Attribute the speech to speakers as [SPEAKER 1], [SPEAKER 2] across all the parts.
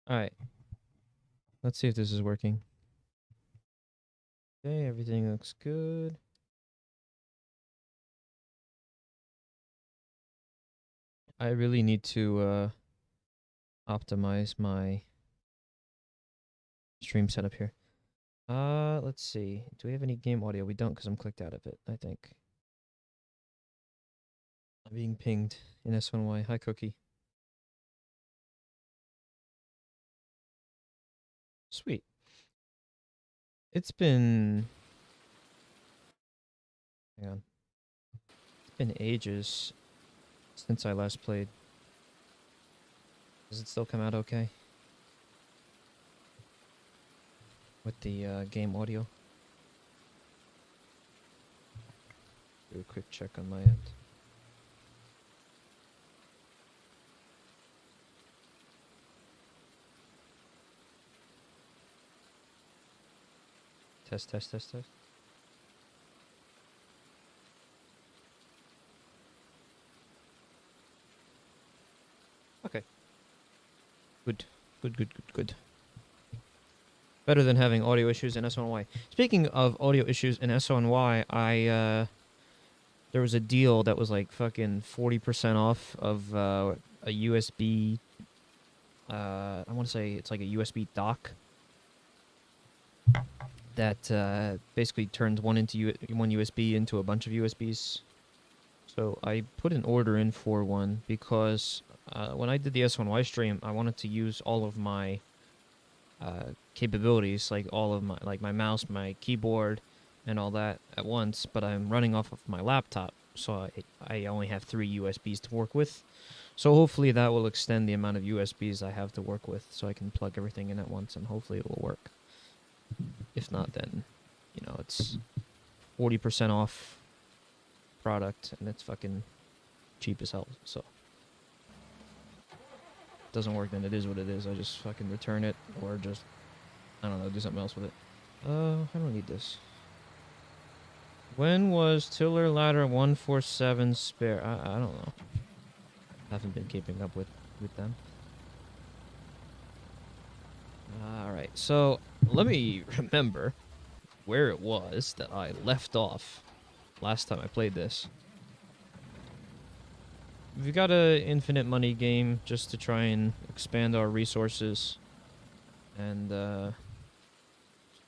[SPEAKER 1] Alright, let's see if this is working. Okay, everything looks good. I really need to optimize my stream setup here. Let's see. Do we have any game audio? We don't because I'm clicked out of it, I think. I'm being pinged in S1Y. Hi, Cookie. Sweet. It's been... Hang on. It's been ages since I last played. Does it still come out okay? With the game audio? Do a quick check on my end. Test, test, test, test. Okay. Good. Good, good, good, good. Better than having audio issues in S1Y. Speaking of audio issues in S1Y, there was a deal that was like fucking 40% off of a USB, I want to say it's like a USB dock that basically turns one USB into a bunch of USBs. So I put an order in for one because when I did the S1Y stream, I wanted to use all of my capabilities, like all of my mouse, my keyboard, and all that at once. But I'm running off of my laptop, so I only have 3 USBs to work with. So hopefully that will extend the amount of USBs I have to work with, so I can plug everything in at once, and hopefully it will work. If not, then it's 40% off product, and it's fucking cheap as hell. So doesn't work, then it is what it is. I just fucking return it, or just, I don't know, do something else with it. I don't need this. When was Tiller Ladder 147 spare? I don't know. Haven't been keeping up with them. Alright, so let me remember where it was that I left off last time I played this. We've got a infinite money game just to try and expand our resources and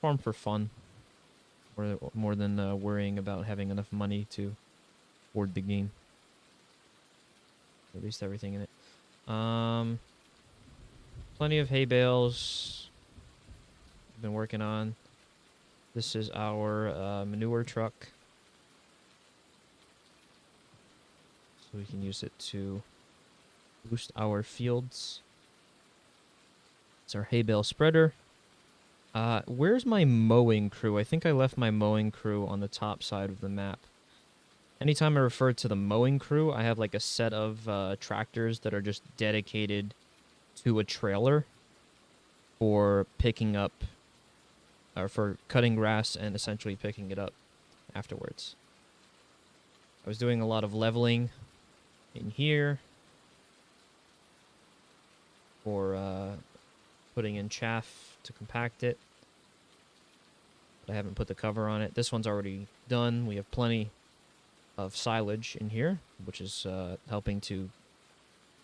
[SPEAKER 1] farm for fun, more than worrying about having enough money to afford the game. At least everything in it. Plenty of hay bales. I've been working on. This is our manure truck. So we can use it to boost our fields. It's our hay bale spreader. Where's my mowing crew? I think I left my mowing crew on the top side of the map. Anytime I refer to the mowing crew, I have like a set of tractors that are just dedicated to a trailer for picking up, or for cutting grass and essentially picking it up afterwards. I was doing a lot of leveling in here for putting in chaff to compact it. But I haven't put the cover on it. This one's already done. We have plenty of silage in here, which is helping to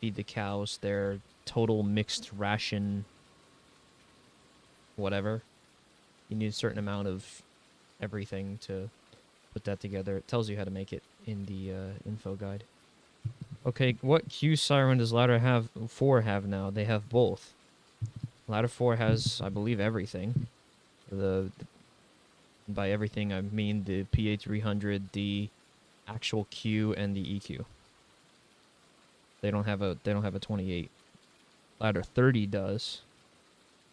[SPEAKER 1] feed the cows their total mixed ration whatever. You need a certain amount of everything to put that together. It tells you how to make it in the info guide. Okay, what Q siren does ladder 4 have now? They have both. Ladder 4 has, I believe, everything. By everything I mean the PA300, the actual Q, and the EQ. They don't have a 28. Ladder 30 does.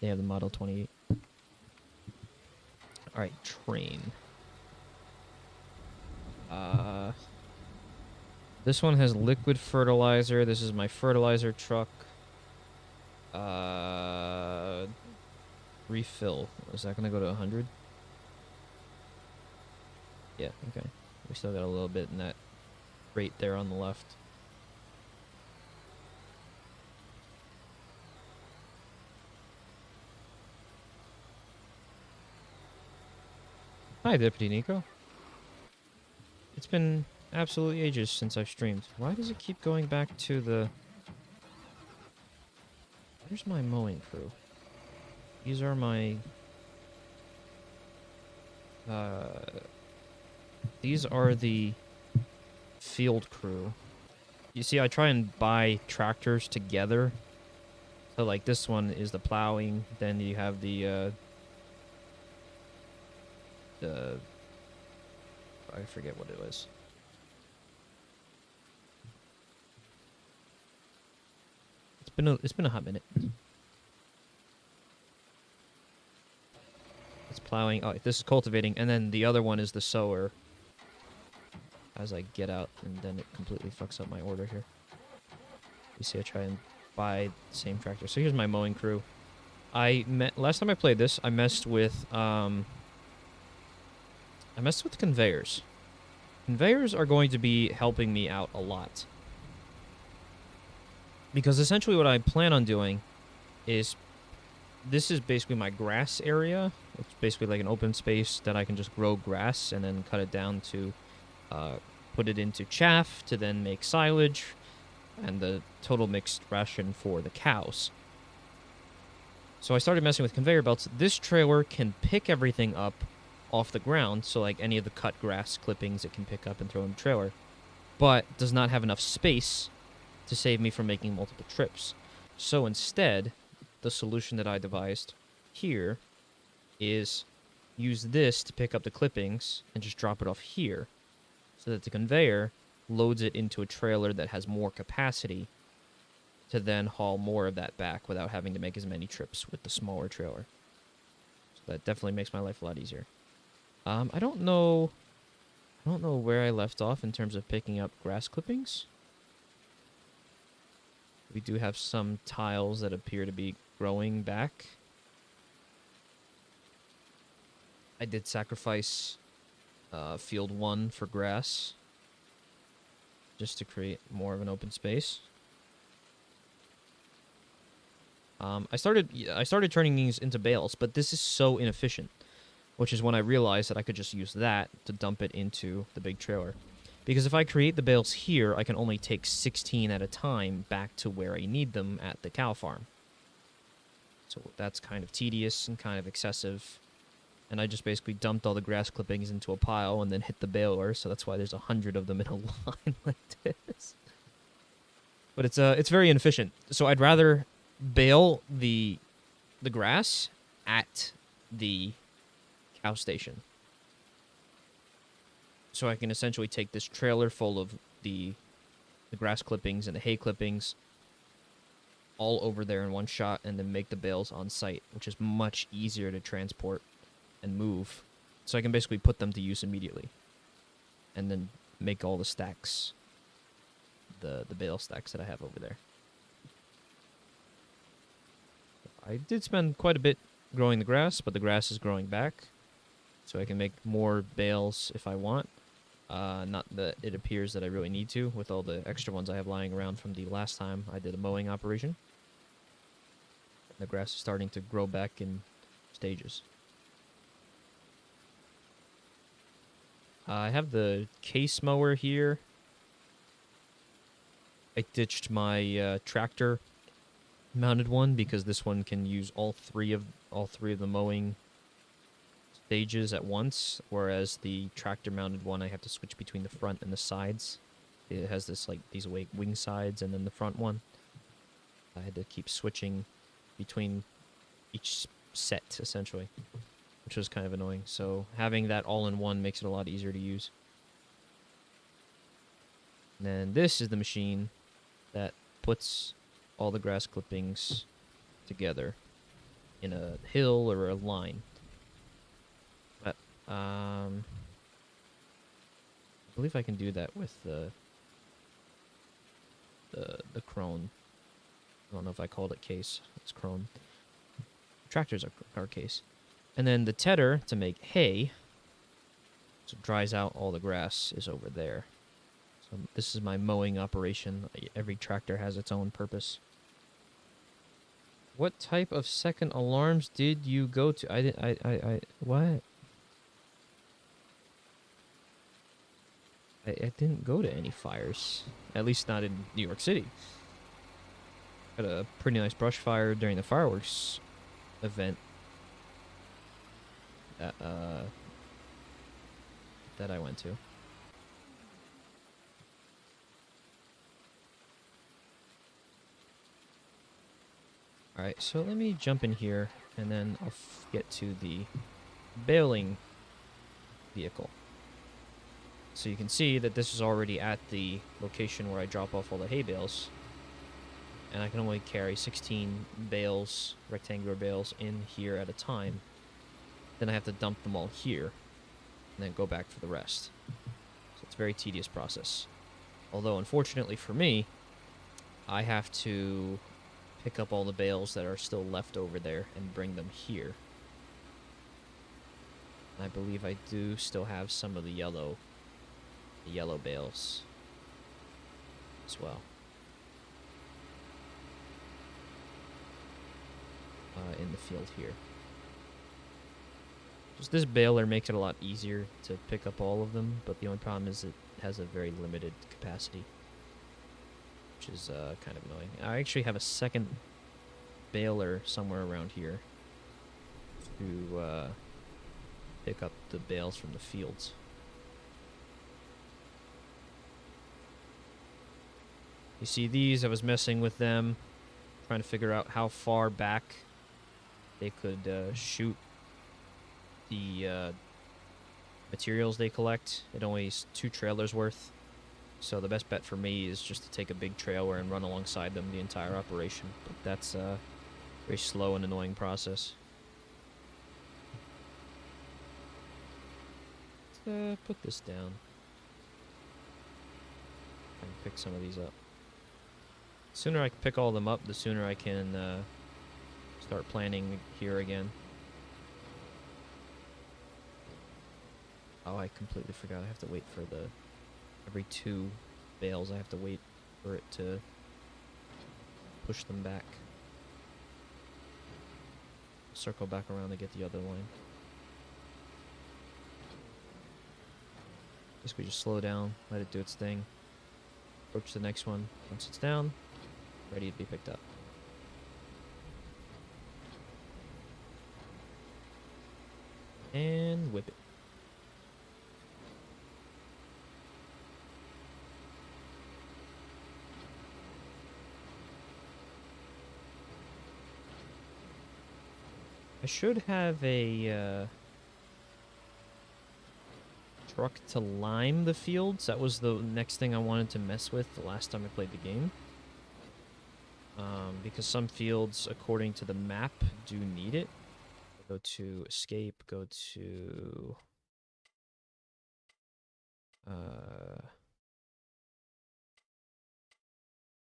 [SPEAKER 1] They have the model 28. All right, train. This one has liquid fertilizer. This is my fertilizer truck. Refill. Is that gonna go to 100? Yeah, okay. We still got a little bit in that rate there on the left. Hi, Deputy Nico. It's been absolutely ages since I've streamed. Why does it keep going back to the... Where's my mowing crew? These are my... These are the field crew. You see, I try and buy tractors together. So, like, this one is the plowing. Then you have the I forget what it was. It's been a hot minute. It's plowing. Oh, this is cultivating, and then the other one is the sower. As I get out, and then it completely fucks up my order here. You see, I try and buy the same tractor. So here's my mowing crew. Last time I played this, I messed with conveyors. Conveyors are going to be helping me out a lot. Because essentially what I plan on doing is, this is basically my grass area. It's basically like an open space that I can just grow grass and then cut it down to put it into chaff to then make silage and the total mixed ration for the cows. So I started messing with conveyor belts. This trailer can pick everything up off the ground, so like any of the cut grass clippings it can pick up and throw in the trailer, but does not have enough space to save me from making multiple trips. So instead, the solution that I devised here is use this to pick up the clippings and just drop it off here so that the conveyor loads it into a trailer that has more capacity to then haul more of that back without having to make as many trips with the smaller trailer. So that definitely makes my life a lot easier. I don't know where I left off in terms of picking up grass clippings. We do have some tiles that appear to be growing back. I did sacrifice field 1 for grass just to create more of an open space. I started turning these into bales, but this is so inefficient, which is when I realized that I could just use that to dump it into the big trailer. Because if I create the bales here, I can only take 16 at a time back to where I need them at the cow farm. So that's kind of tedious and kind of excessive. And I just basically dumped all the grass clippings into a pile and then hit the baler, so that's why there's 100 of them in a line like this. But it's very inefficient. So I'd rather bale the grass at the cow station. So I can essentially take this trailer full of the grass clippings and the hay clippings all over there in one shot and then make the bales on site, which is much easier to transport and move. So I can basically put them to use immediately and then make all the stacks, the bale stacks that I have over there. I did spend quite a bit growing the grass, but the grass is growing back. So I can make more bales if I want. Not that it appears that I really need to, with all the extra ones I have lying around from the last time I did a mowing operation. The grass is starting to grow back in stages. I have the case mower here. I ditched my tractor mounted one because this one can use all three of the mowing stages at once, whereas the tractor mounted one I have to switch between the front and the sides. It has this like these wing sides and then the front one. I had to keep switching between each set essentially, which was kind of annoying. So having that all in one makes it a lot easier to use. And then this is the machine that puts all the grass clippings together in a hill or a line. But I believe I can do that with the crone. I don't know if I called it case. It's crone. Tractors are case. And then the tedder to make hay, so it dries out all the grass, is over there. So this is my mowing operation. Every tractor has its own purpose. What type of second alarms did you go to? What? I didn't go to any fires. At least not in New York City. Had a pretty nice brush fire during the fireworks event that that I went to. All right, so let me jump in here, and then I'll get to the baling vehicle. So you can see that this is already at the location where I drop off all the hay bales. And I can only carry 16 bales, rectangular bales, in here at a time. Then I have to dump them all here, and then go back for the rest. So it's a very tedious process. Although, unfortunately for me, I have to pick up all the bales that are still left over there and bring them here. I believe I do still have some of the yellow bales as well. In the field here. Just this baler makes it a lot easier to pick up all of them, but the only problem is it has a very limited capacity, which is kind of annoying. I actually have a second baler somewhere around here to pick up the bales from the fields. You see these, I was messing with them, trying to figure out how far back they could shoot the materials they collect. It only is 2 trailers worth. So the best bet for me is just to take a big trailer and run alongside them the entire operation. But that's a very slow and annoying process. Let's put this down. And pick some of these up. The sooner I can pick all of them up, the sooner I can start planning here again. Oh, I completely forgot. I have to wait for every 2 bales, I have to wait for it to push them back. Circle back around to get the other line. Basically just slow down, let it do its thing. Approach the next one. Once it's down, ready to be picked up. And whip it. I should have a truck to lime the fields. That was the next thing I wanted to mess with the last time I played the game. Because some fields, according to the map, do need it. Go to escape, go to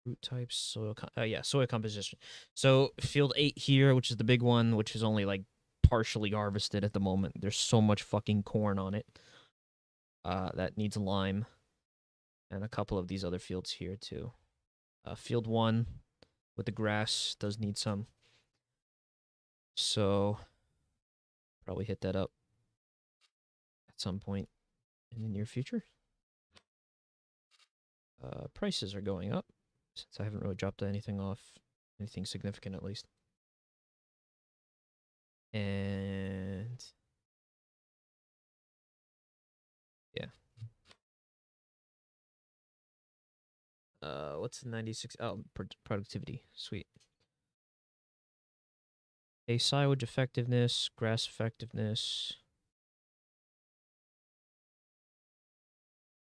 [SPEAKER 1] root types, soil soil composition. So field 8 here, which is the big one, which is only like partially harvested at the moment. There's so much fucking corn on it. That needs lime. And a couple of these other fields here too. Field 1 with the grass does need some. So probably hit that up at some point in the near future. Prices are going up since I haven't really dropped anything off, anything significant at least. And yeah. What's the 96? Oh, productivity. Sweet. A silage effectiveness, grass effectiveness.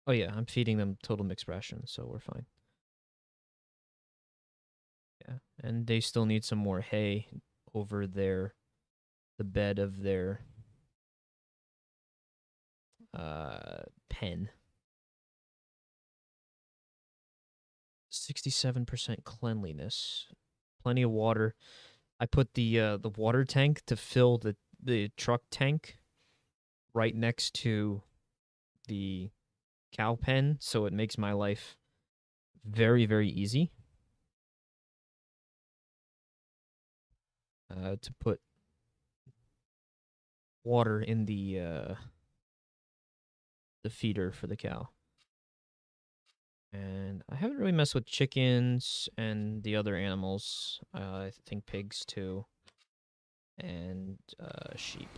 [SPEAKER 1] Oh yeah, I'm feeding them total mixed ration, so we're fine. Yeah, and they still need some more hay over the bed of their pen. 67% cleanliness. Plenty of water. I put the water tank to fill the truck tank right next to the cow pen, so it makes my life very, very easy. To put water in the feeder for the cow. And I haven't really messed with chickens and the other animals. I think pigs too. And sheep.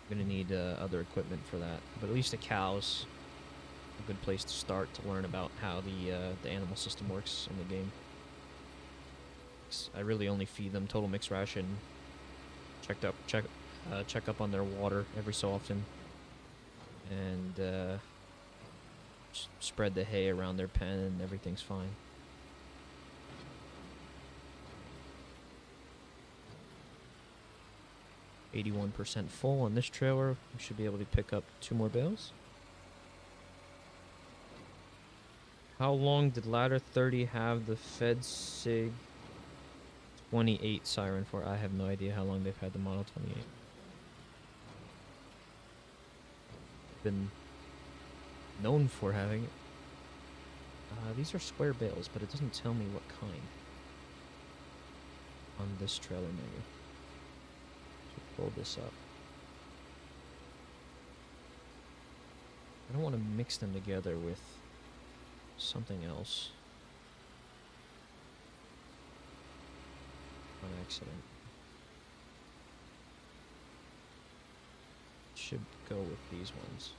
[SPEAKER 1] I'm gonna need other equipment for that. But at least the cows, a good place to start to learn about how the animal system works in the game. I really only feed them total mixed ration. Check up on their water every so often, and spread the hay around their pen, and everything's fine. %81 full on this trailer. We should be able to pick up 2 more bales. How long did ladder 30 have the Fed Sig 28 siren for? I have no idea how long they've had the Model 28. Been known for having it. These are square bales, but it doesn't tell me what kind on this trailer menu. So pull this up. I don't want to mix them together with something else on accident. Should go with these ones.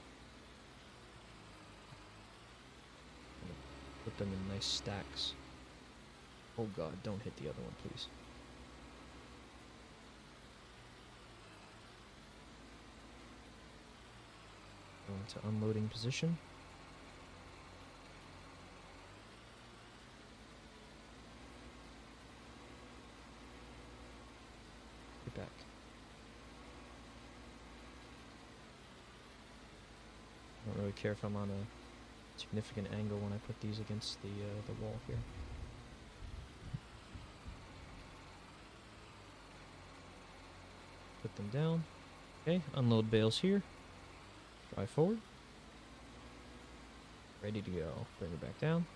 [SPEAKER 1] Put them in nice stacks. Oh god, don't hit the other one, please. Go into unloading position. Get back. I don't really care if I'm on a significant angle when I put these against the wall here. Put them down. Okay, unload bales here. Drive forward. Ready to go. Bring it back down.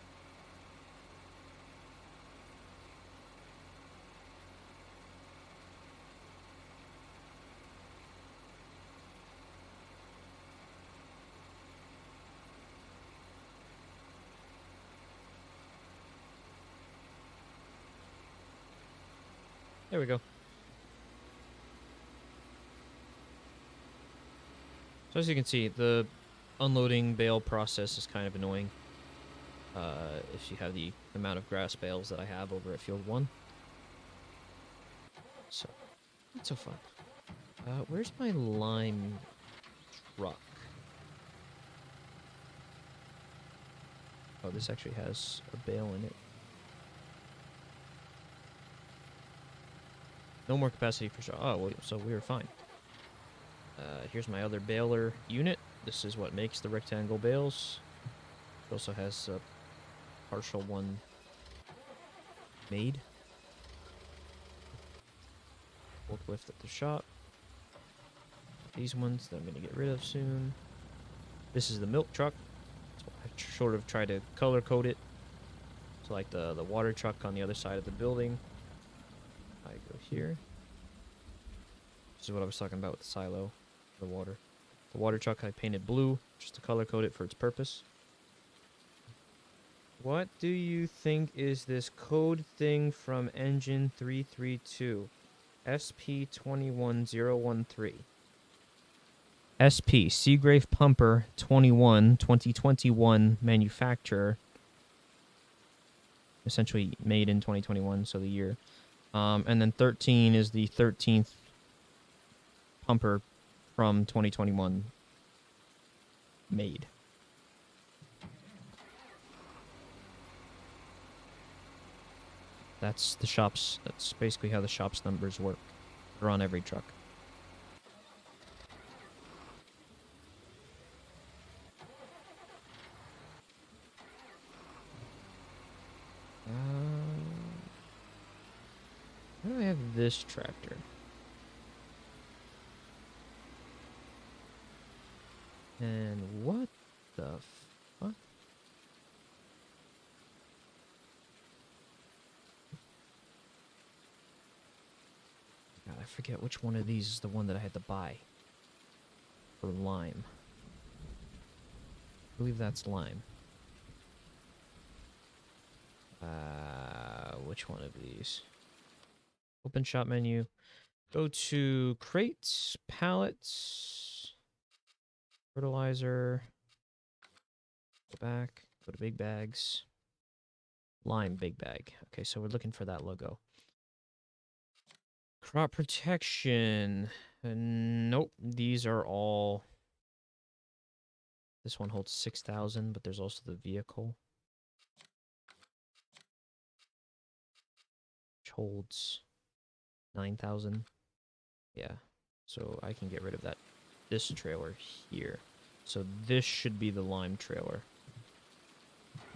[SPEAKER 1] There we go. So as you can see, the unloading bale process is kind of annoying. If you have the amount of grass bales that I have over at Field 1. So, not so fun. Where's my lime truck? Oh, this actually has a bale in it. No more capacity for sure. Oh, well, so we were fine. Here's my other baler unit. This is what makes the rectangle bales. It also has a partial one made. Forklift at the shop. These ones that I'm going to get rid of soon. This is the milk truck. So I sort of try to color code it. So like the water truck on the other side of the building. I go here. This is what I was talking about with the silo, the water. The water truck I painted blue just to color code it for its purpose. What do you think is this code thing from engine 332? SP21013. SP, Seagrave Pumper 21, 2021 manufacturer. Essentially made in 2021, so the year. And then 13 is the 13th pumper from 2021 made. That's the shop's, that's basically how the shop's numbers work. They're on every truck. Why do I have this tractor? And what the fuck? God, I forget which one of these is the one that I had to buy for lime. believe that's lime. Which one of these? Open shop menu. Go to crates, pallets, fertilizer. Go back. Go to big bags. Lime big bag. Okay, so we're looking for that logo. Crop protection. Nope. These are all... This one holds 6,000, but there's also the vehicle, which holds 9,000. Yeah. So I can get rid of that. This trailer here. So this should be the lime trailer.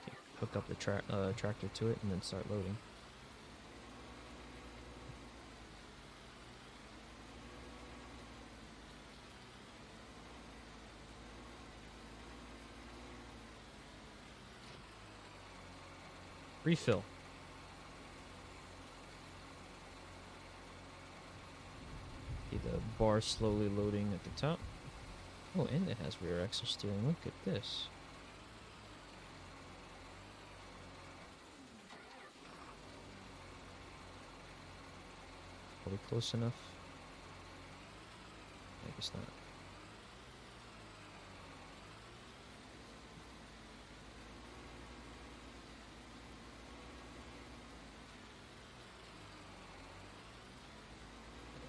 [SPEAKER 1] Okay, hook up the tractor to it and then start loading. Refill. See the bar slowly loading at the top. Oh, and it has rear axle steering. Look at this. Are we close enough? I guess not.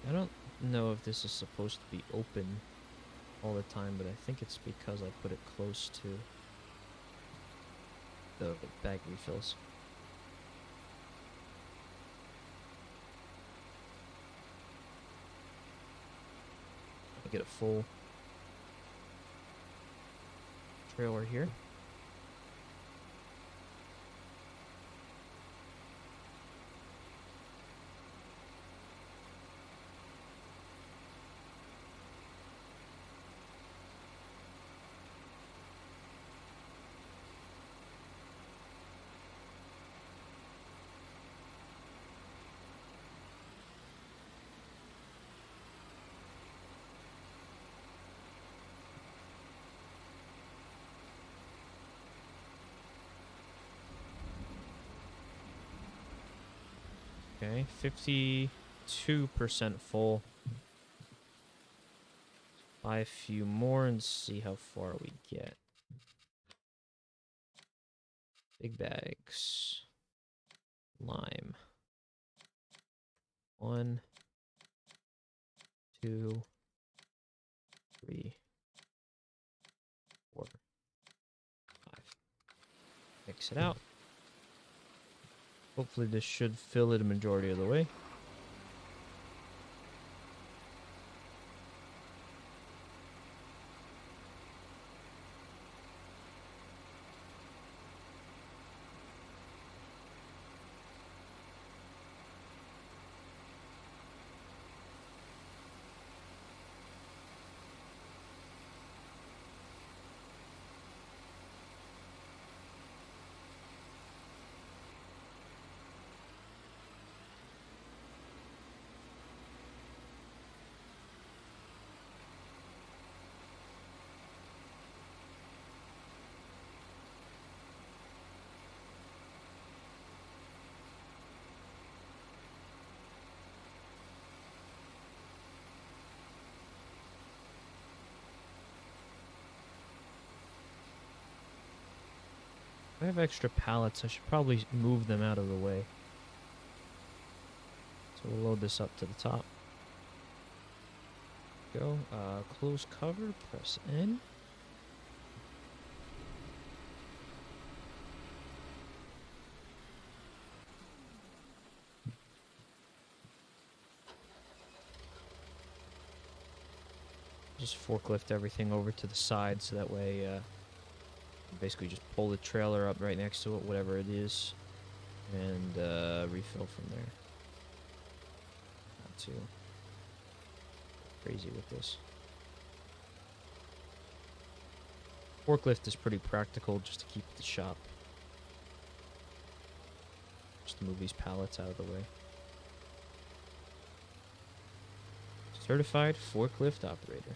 [SPEAKER 1] I don't know if this is supposed to be open all the time, but I think it's because I put it close to the bag refills. I get a full trailer here. Okay, 52% full. Buy a few more and see how far we get. Big bags. Lime. 1, 2, 3, 4, 5. Mix it out. Hopefully this should fill it a majority of the way. If I have extra pallets, I should probably move them out of the way. So we'll load this up to the top. Go. Close cover, press N. Just forklift everything over to the side so that way basically just pull the trailer up right next to it, whatever it is, and refill from there. Not too crazy with this. Forklift is pretty practical just to keep the shop. Just to move these pallets out of the way. Certified forklift operator.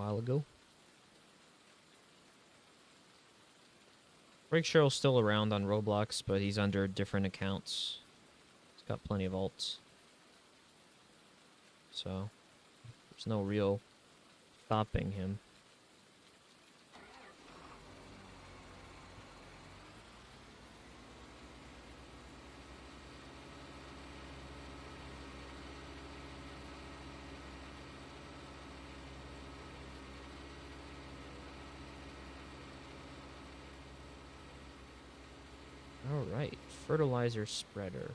[SPEAKER 1] while ago. Break Cheryl's still around on Roblox, but he's under different accounts. He's got plenty of alts. So, there's no real stopping him. Alright, fertilizer spreader.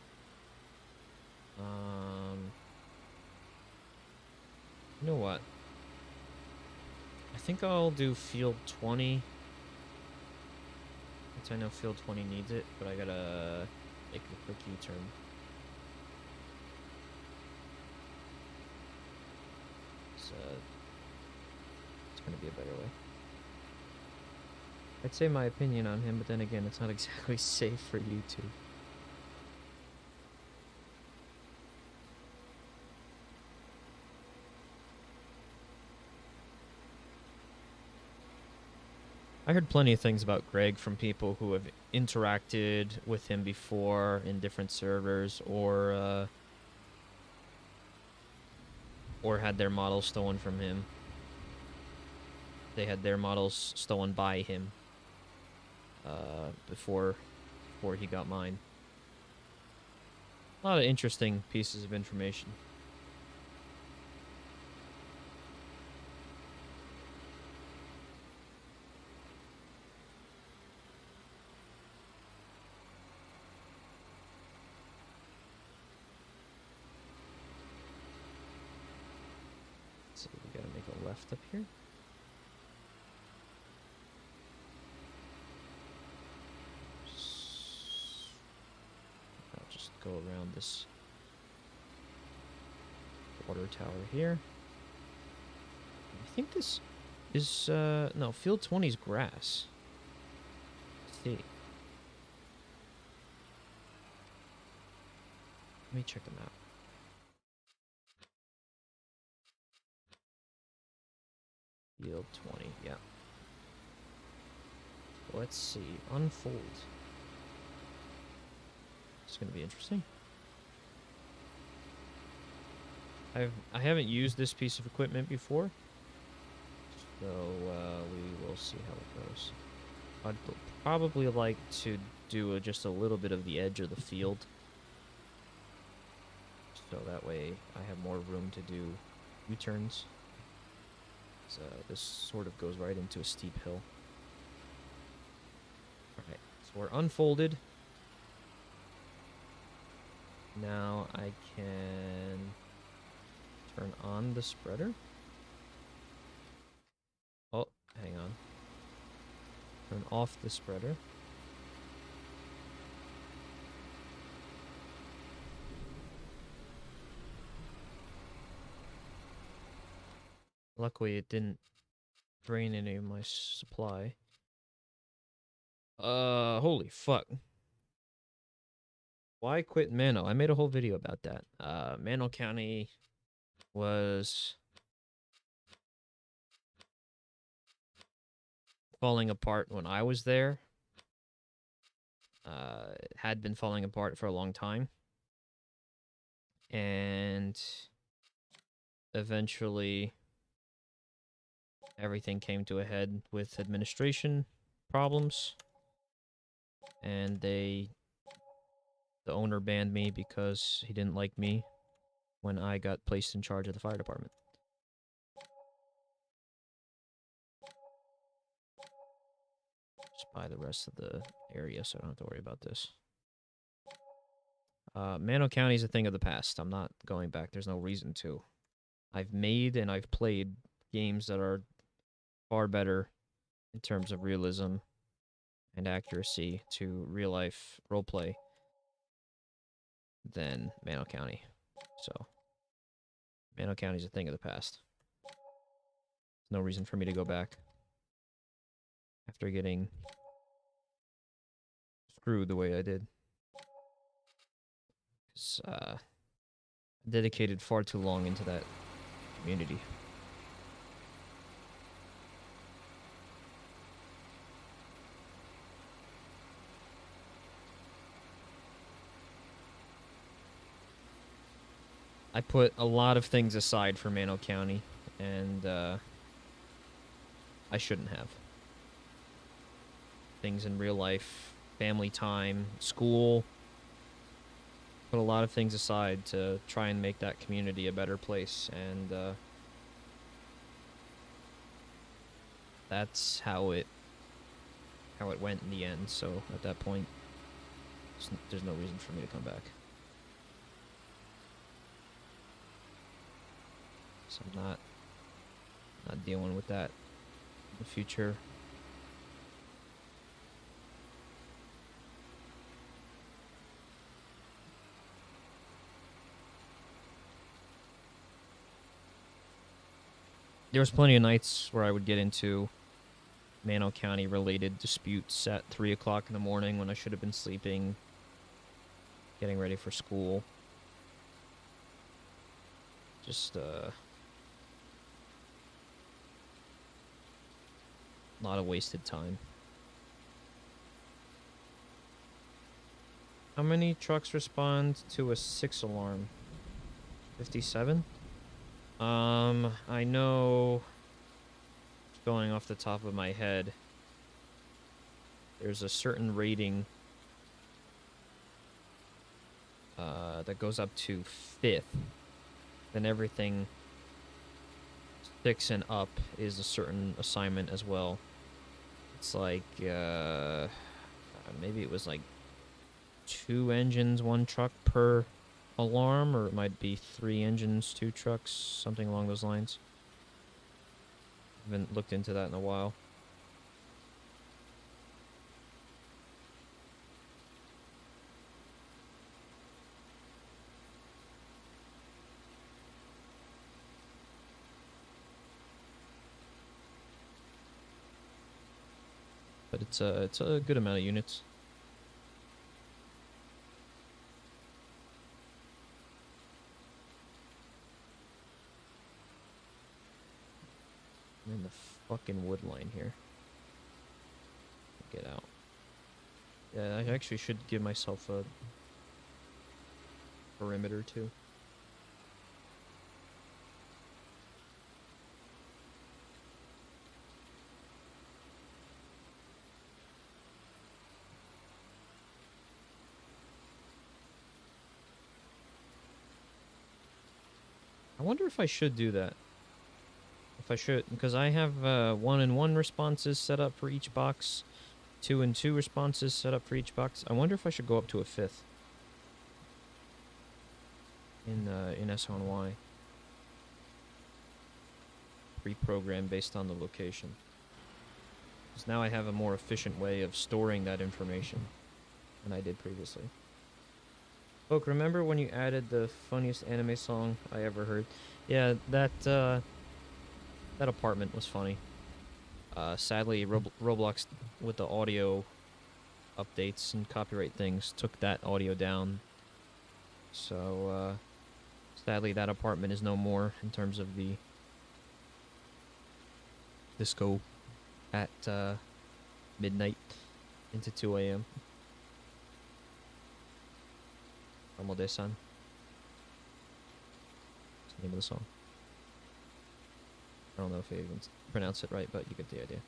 [SPEAKER 1] You know what? I think I'll do field 20. Since I know field 20 needs it, but I gotta make a quick U-turn. So, it's gonna be a better way. I'd say my opinion on him, but then again, it's not exactly safe for YouTube. I heard plenty of things about Greg from people who have interacted with him before in different servers, or had their models stolen from him. They had their models stolen by him before he got mine. A lot of interesting pieces of information. So we gotta make a left up here. I'll just go around this water tower here. I think this is, no, field 20 is grass. Let's see. Let me check them out. Field 20, yeah. Let's see. Unfold. It's going to be interesting. I haven't used this piece of equipment before, so we will see how it goes. I'd probably like to do just a little bit of the edge of the field, so that way I have more room to do U-turns. So this sort of goes right into a steep hill. Alright, so we're unfolded. Now I can turn on the spreader. Oh, hang on. Turn off the spreader. Luckily it didn't drain any of my supply. Holy fuck. Why quit Mano? I made a whole video about that. Mano County was falling apart when I was there. It had been falling apart for a long time. And eventually everything came to a head with administration problems. And the owner banned me because he didn't like me when I got placed in charge of the fire department. Just buy the rest of the area so I don't have to worry about this. Mano County is a thing of the past. I'm not going back. There's no reason to. I've made and I've played games that are far better in terms of realism and accuracy to real-life roleplay than Mano County. So, Mano County is a thing of the past. There's no reason for me to go back after getting screwed the way I did. Because I dedicated far too long into that community. I put a lot of things aside for Mano County, and I shouldn't have. Things in real life, family time, school. Put a lot of things aside to try and make that community a better place, and that's how it went in the end. So at that point, there's no reason for me to come back. So I'm not dealing with that in the future. There was plenty of nights where I would get into Mano County related disputes at 3 o'clock in the morning when I should have been sleeping, getting ready for school. Just a lot of wasted time. How many trucks respond to a 6 alarm? 57? I know, going off the top of my head, there's a certain rating that goes up to 5th. Then everything 6 and up is a certain assignment as well. It's like, maybe it was like 2 engines, 1 truck per alarm, or it might be 3 engines, 2 trucks, something along those lines. Haven't looked into that in a while. But it's a good amount of units. I'm in the fucking wood line here. Get out. Yeah, I actually should give myself a perimeter too. I wonder if I should do that. If I should, because I have 1-in-1 responses set up for each box, 2-in-2 responses set up for each box. I wonder if I should go up to a 5th in S1Y. Pre-program based on the location. Because now I have a more efficient way of storing that information than I did previously. Folk, remember when you added the funniest anime song I ever heard? Yeah, that apartment was funny. Sadly, Roblox, with the audio updates and copyright things, took that audio down. So, sadly, that apartment is no more in terms of the disco at midnight into 2 a.m. Amode-san. That's the name of the song. I don't know if I even pronounce it right, but you get the idea.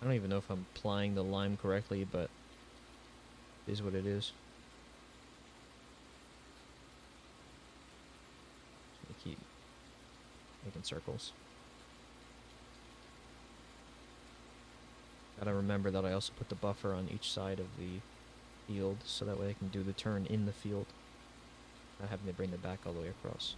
[SPEAKER 1] I don't even know if I'm applying the lime correctly, but it is what it is. Just gonna keep making circles. Gotta remember that I also put the buffer on each side of the field, so that way I can do the turn in the field, not having to bring it back all the way across.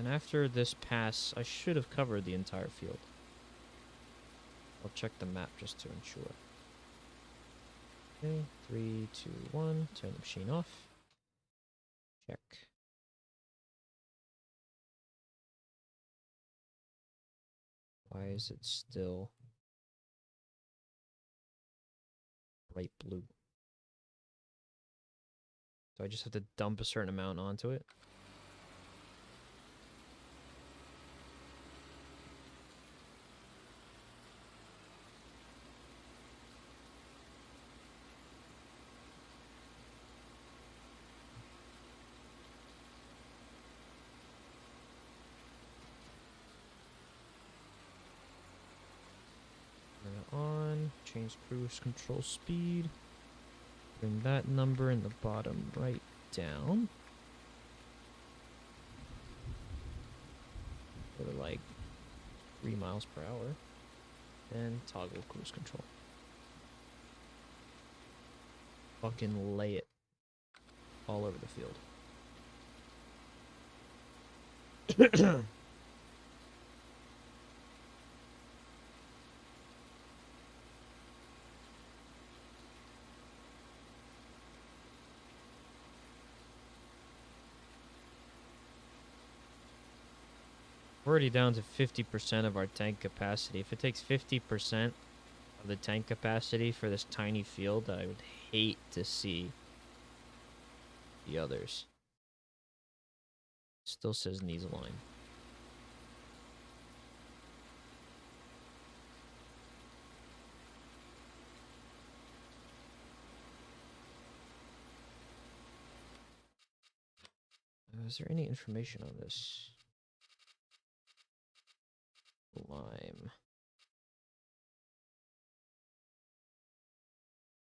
[SPEAKER 1] And after this pass, I should have covered the entire field. I'll check the map just to ensure. Okay, 3, 2, 1. Turn the machine off. Check. Why is it still bright blue? So I just have to dump a certain amount onto it? On, change cruise control speed, bring that number in the bottom right down. Go to like 3 miles per hour, and toggle cruise control. Fucking lay it all over the field. We're already down to 50% of our tank capacity. If it takes 50% of the tank capacity for this tiny field, I would hate to see the others. Still says needs a line. Is there any information on this? Lime.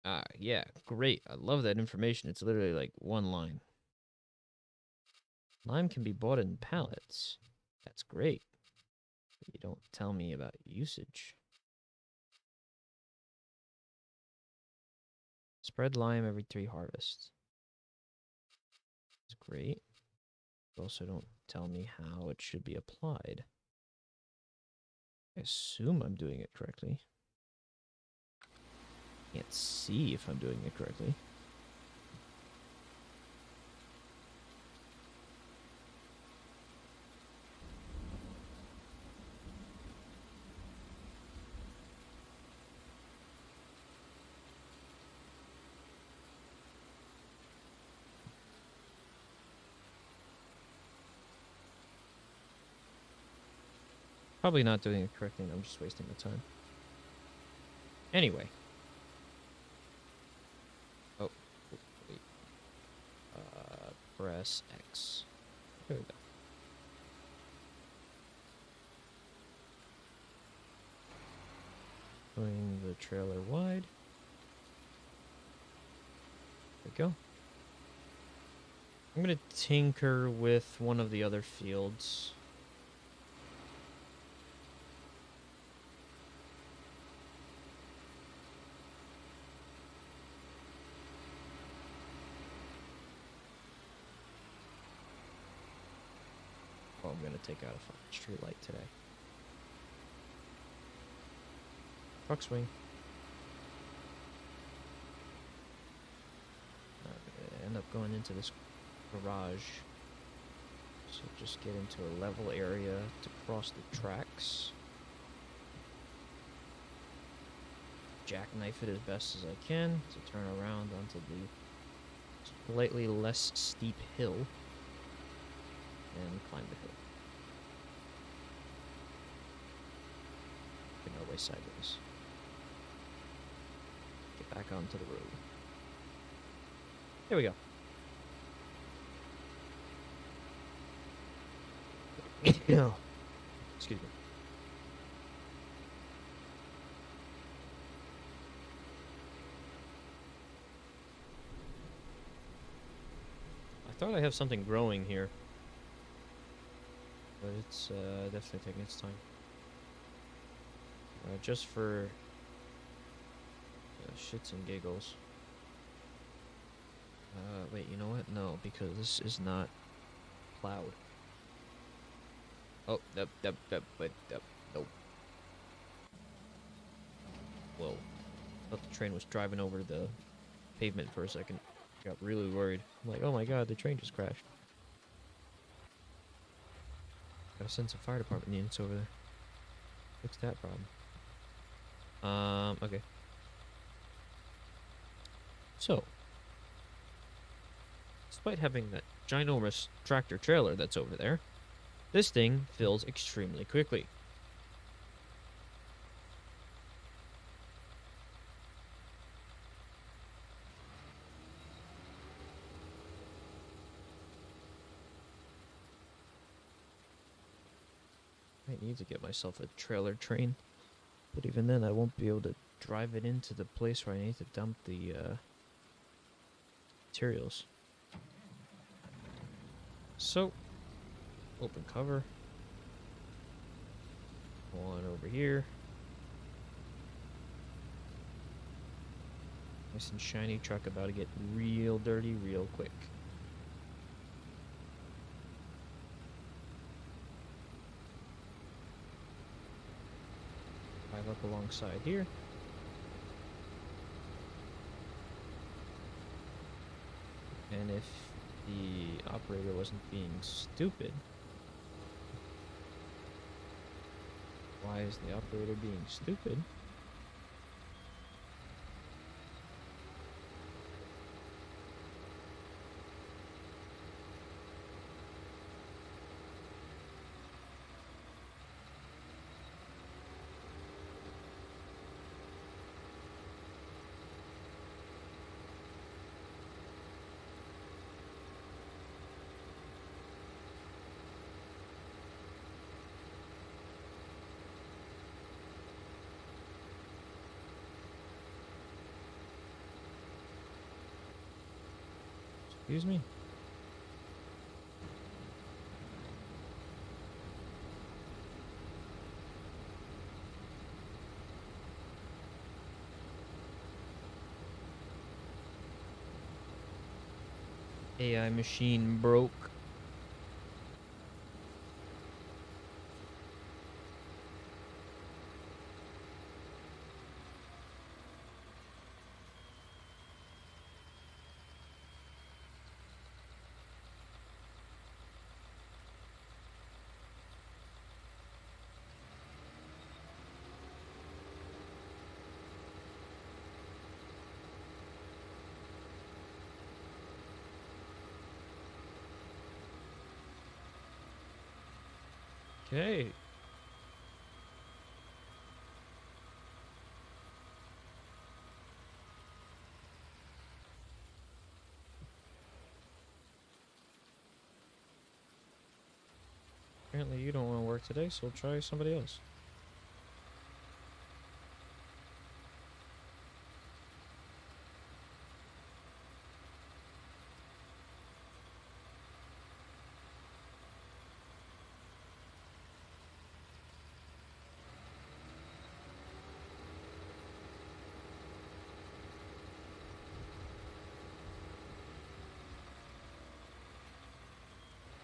[SPEAKER 1] Ah, yeah, great. I love that information. It's literally like one line. Lime can be bought in pallets. That's great. But you don't tell me about usage. Spread lime every 3 harvests. That's great. You also don't tell me how it should be applied. I assume I'm doing it correctly. Can't see if I'm doing it correctly. Probably not doing it correctly, and I'm just wasting my time. Anyway. Oh, wait. Press X. There we go. Putting the trailer wide. There we go. I'm gonna tinker with one of the other fields. Oh, I'm gonna take out a fucking street light today. Truck swing. I'm gonna end up going into this garage. So just get into a level area to cross the tracks. Jackknife it as best as I can to turn around onto the slightly less steep hill and climb the hill. Get our way sideways. Get back onto the road. There we go. Excuse me. I thought I have something growing here, but it's definitely taking its time. Just for shits and giggles. Wait, you know what? No, because this is not plowed. Oh, nope. Whoa. Thought the train was driving over the pavement for a second. Got really worried. I'm like, oh my god, the train just crashed. Gotta send some fire department units over there. Fix that problem. Okay. So, despite having that ginormous tractor trailer that's over there, this thing fills extremely quickly. I need to get myself a trailer train, but even then I won't be able to drive it into the place where I need to dump the materials. So, open cover. One over here. Nice and shiny truck about to get real dirty real quick. Drive up alongside here. And if the operator wasn't being stupid, why is the operator being stupid? Excuse me? AI machine broke. Okay. Apparently you don't want to work today, so try somebody else.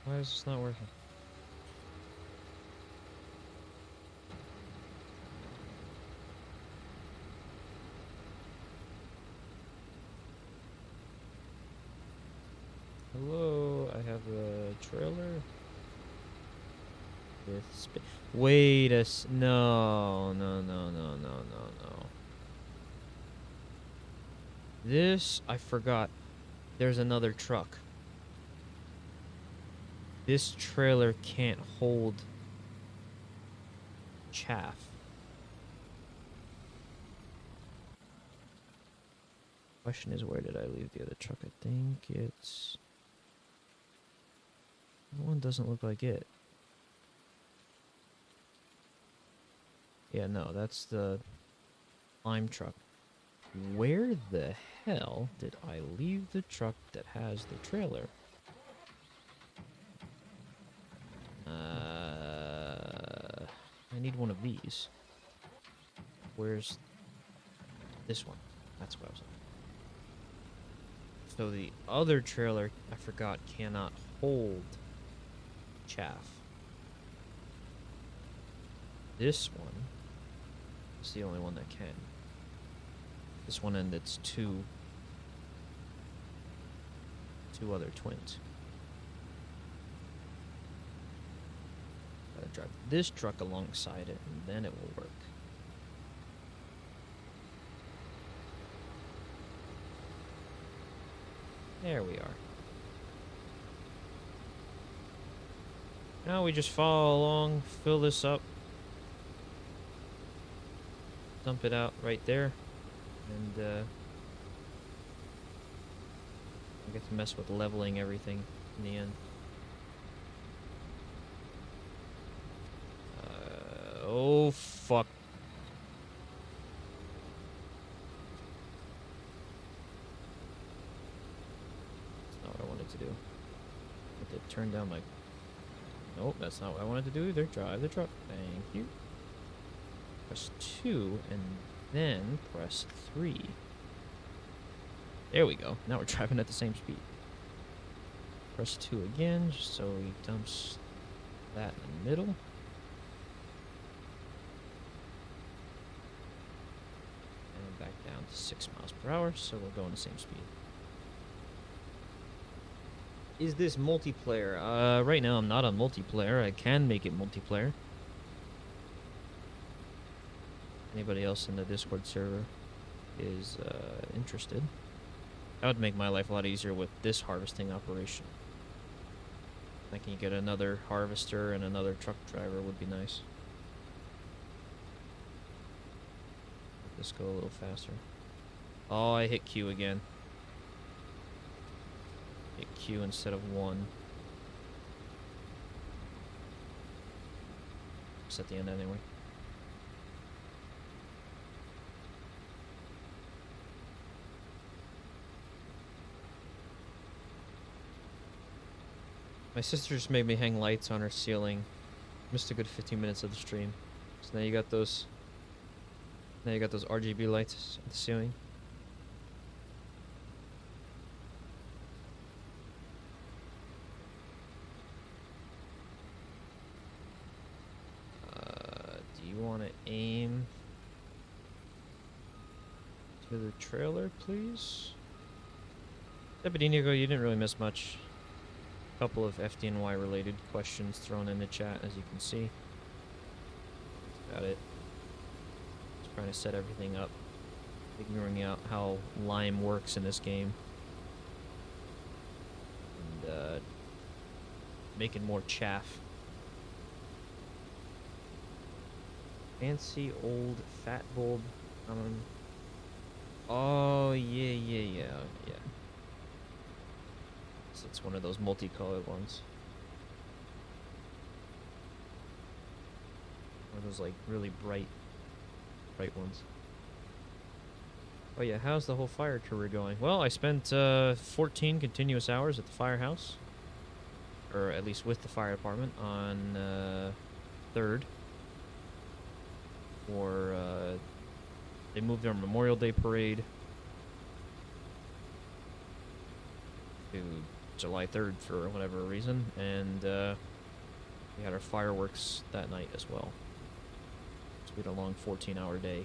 [SPEAKER 1] Why is this not working? Hello, I have a trailer with wait a no. This, I forgot. There's another truck. This trailer can't hold chaff. Question is, where did I leave the other truck? I think it's... That one doesn't look like it. Yeah, no, that's the lime truck. Where the hell did I leave the truck that has the trailer? I need one of these. Where's this one? That's what I was looking. So the other trailer, I forgot, cannot hold chaff. This one is the only one that can. This one and its two other twins. Gotta drive this truck alongside it, and then it will work. There we are. Now we just follow along, fill this up, dump it out right there, and I get to mess with leveling everything in the end. Oh fuck. That's not what I wanted to do. I had to turn down my... Nope, that's not what I wanted to do either. Drive the truck. Thank you. Press 2, and then press 3. There we go. Now we're driving at the same speed. Press 2 again, just so he dumps that in the middle. And back down to 6 miles per hour, so we're going the same speed. Is this multiplayer? Right now I'm not on multiplayer. I can make it multiplayer. Anybody else in the Discord server is interested. That would make my life a lot easier with this harvesting operation. I can get another harvester and another truck driver would be nice. Let this go a little faster. Oh, I hit Q again. Hit Q instead of 1. It's at the end anyway. My sister just made me hang lights on her ceiling. Missed a good 15 minutes of the stream. So now you got those. Now you got those RGB lights at the ceiling. Do you want to aim to the trailer, please? Epidenico, you didn't really miss much. Couple of FDNY related questions thrown in the chat, as you can see. That's about it. Just trying to set everything up, figuring out how Lime works in this game, and making more chaff. Fancy old fat bulb. Oh yeah. It's one of those multicolored ones. One of those like really bright ones. Oh yeah, how's the whole fire career going? Well, I spent 14 continuous hours at the firehouse, or at least with the fire department, on 3rd. Or they moved their Memorial Day parade to July 3rd for whatever reason, and we had our fireworks that night as well. So we had a long 14-hour day.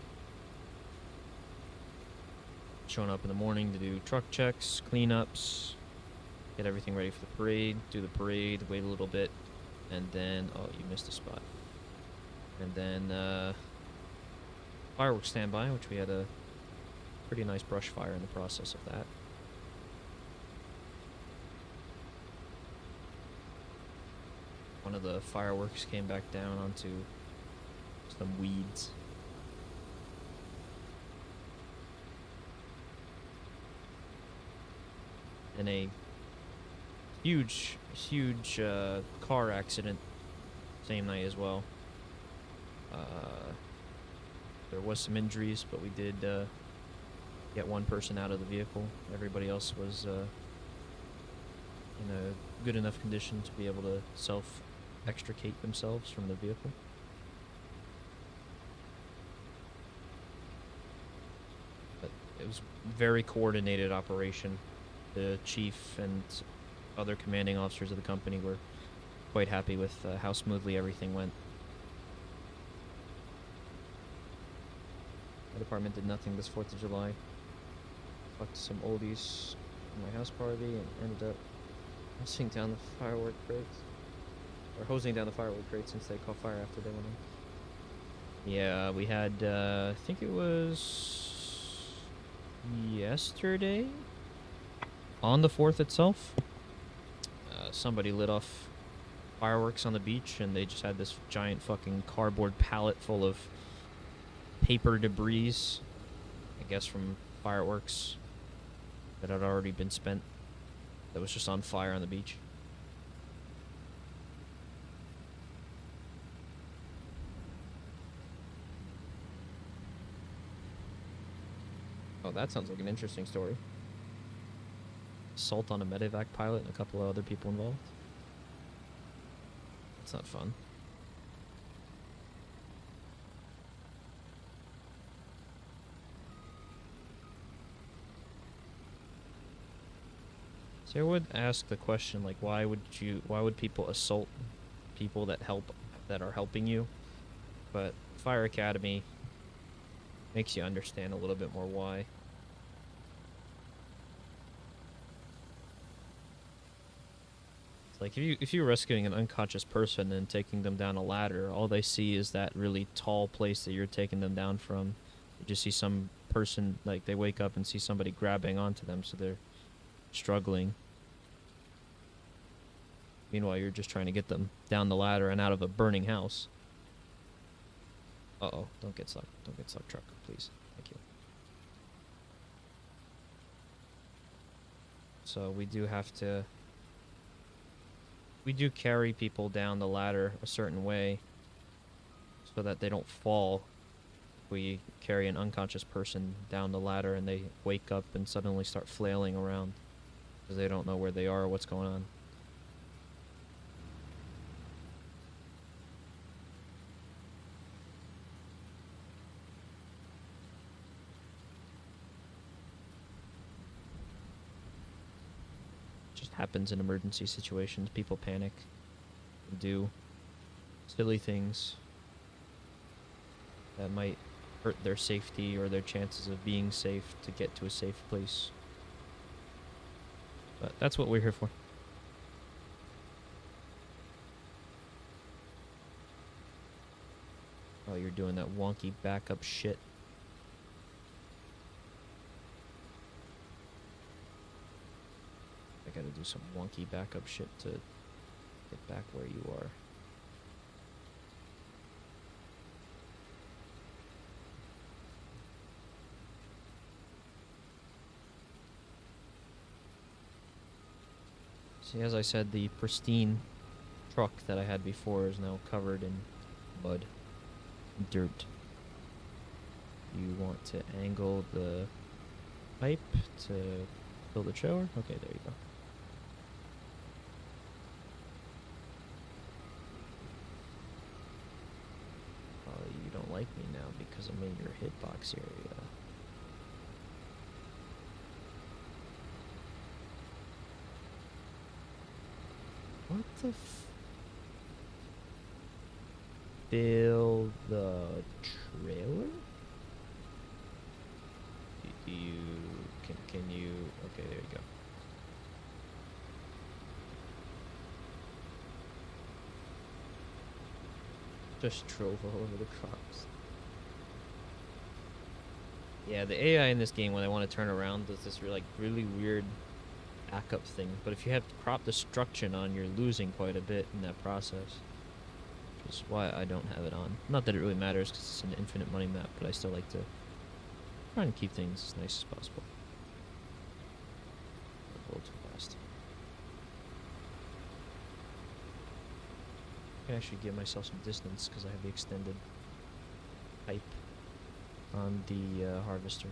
[SPEAKER 1] Showing up in the morning to do truck checks, cleanups, get everything ready for the parade, do the parade, wait a little bit, and then... Oh, you missed a spot. And then fireworks standby, which we had a pretty nice brush fire in the process of that. One of the fireworks came back down onto some weeds. And a huge car accident same night as well. There was some injuries, but we did get one person out of the vehicle. Everybody else was in a good enough condition to be able to self-extricate themselves from the vehicle. But it was a very coordinated operation. The chief and other commanding officers of the company were quite happy with how smoothly everything went. My department did nothing this 4th of July. Fucked some oldies in my house party and ended up hosing down the firework crates. Or hosing down the firework crates since they caught fire after they went in. Yeah, we had, I think it was yesterday on the 4th itself. Somebody lit off fireworks on the beach and they just had this giant fucking cardboard pallet full of paper debris, I guess from fireworks that had already been spent, that was just on fire on the beach. Oh, that sounds like an interesting story. Assault on a medevac pilot and a couple of other people involved. That's not fun. So I would ask the question, like, why would people assault people that are helping you? But Fire Academy makes you understand a little bit more why. It's like if you're rescuing an unconscious person and taking them down a ladder, all they see is that really tall place that you're taking them down from. You just see some person, like, they wake up and see somebody grabbing onto them, so they're struggling. Meanwhile, you're just trying to get them down the ladder and out of a burning house. Uh-oh, don't get stuck. Don't get stuck, truck, please. Thank you. So we do carry people down the ladder a certain way so that they don't fall. We carry an unconscious person down the ladder and they wake up and suddenly start flailing around because they don't know where they are or what's going on. Just happens in emergency situations. People panic and do silly things that might hurt their safety or their chances of being safe to get to a safe place. But that's what we're here for. Oh, you're doing that wonky backup shit. I gotta do some wonky backup shit to get back where you are. See, as I said, the pristine truck that I had before is now covered in mud and dirt. You want to angle the pipe to fill the shower? Okay, there you go. Oh, you don't like me now because I'm in your hitbox area. What the build the trailer? Can you, okay, there you go. Just drove all over the crops. Yeah, the AI in this game, when I want to turn around, does this really weird backup thing. But if you have crop destruction on, you're losing quite a bit in that process. Which is why I don't have it on. Not that it really matters, because it's an infinite money map, but I still like to try and keep things as nice as possible. A little too fast. I can actually give myself some distance, because I have the extended pipe on the harvester.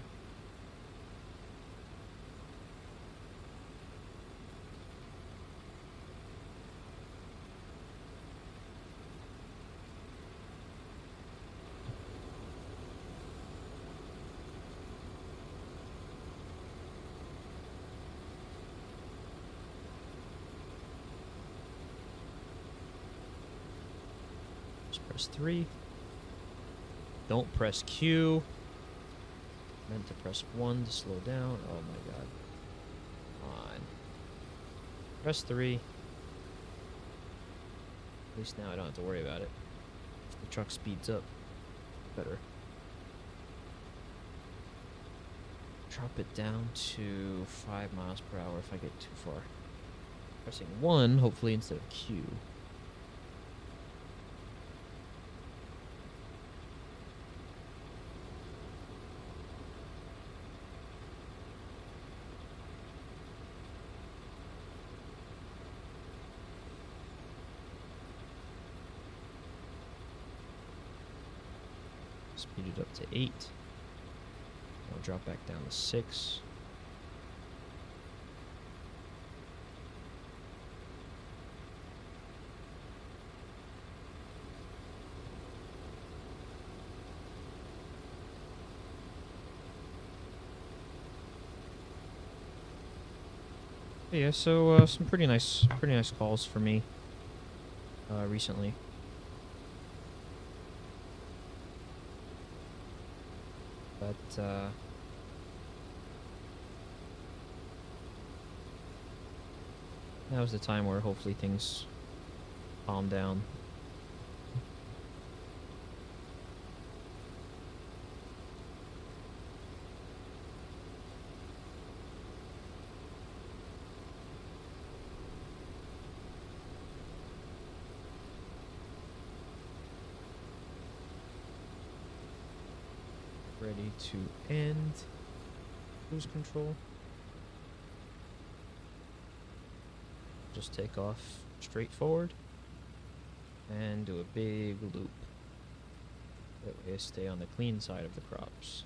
[SPEAKER 1] Just press 3. Don't press Q. Meant to press 1 to slow down. Oh my god. Come on. Press 3. At least now I don't have to worry about it. If the truck speeds up, better. Drop it down to 5 miles per hour if I get too far. Pressing 1, hopefully, instead of Q. Speed it up to 8. I'll drop back down to 6. Yeah, so some pretty nice calls for me recently. But now's the time where hopefully things calm down. Ready to end cruise control. Just take off straight forward and do a big loop. That way I stay on the clean side of the crops.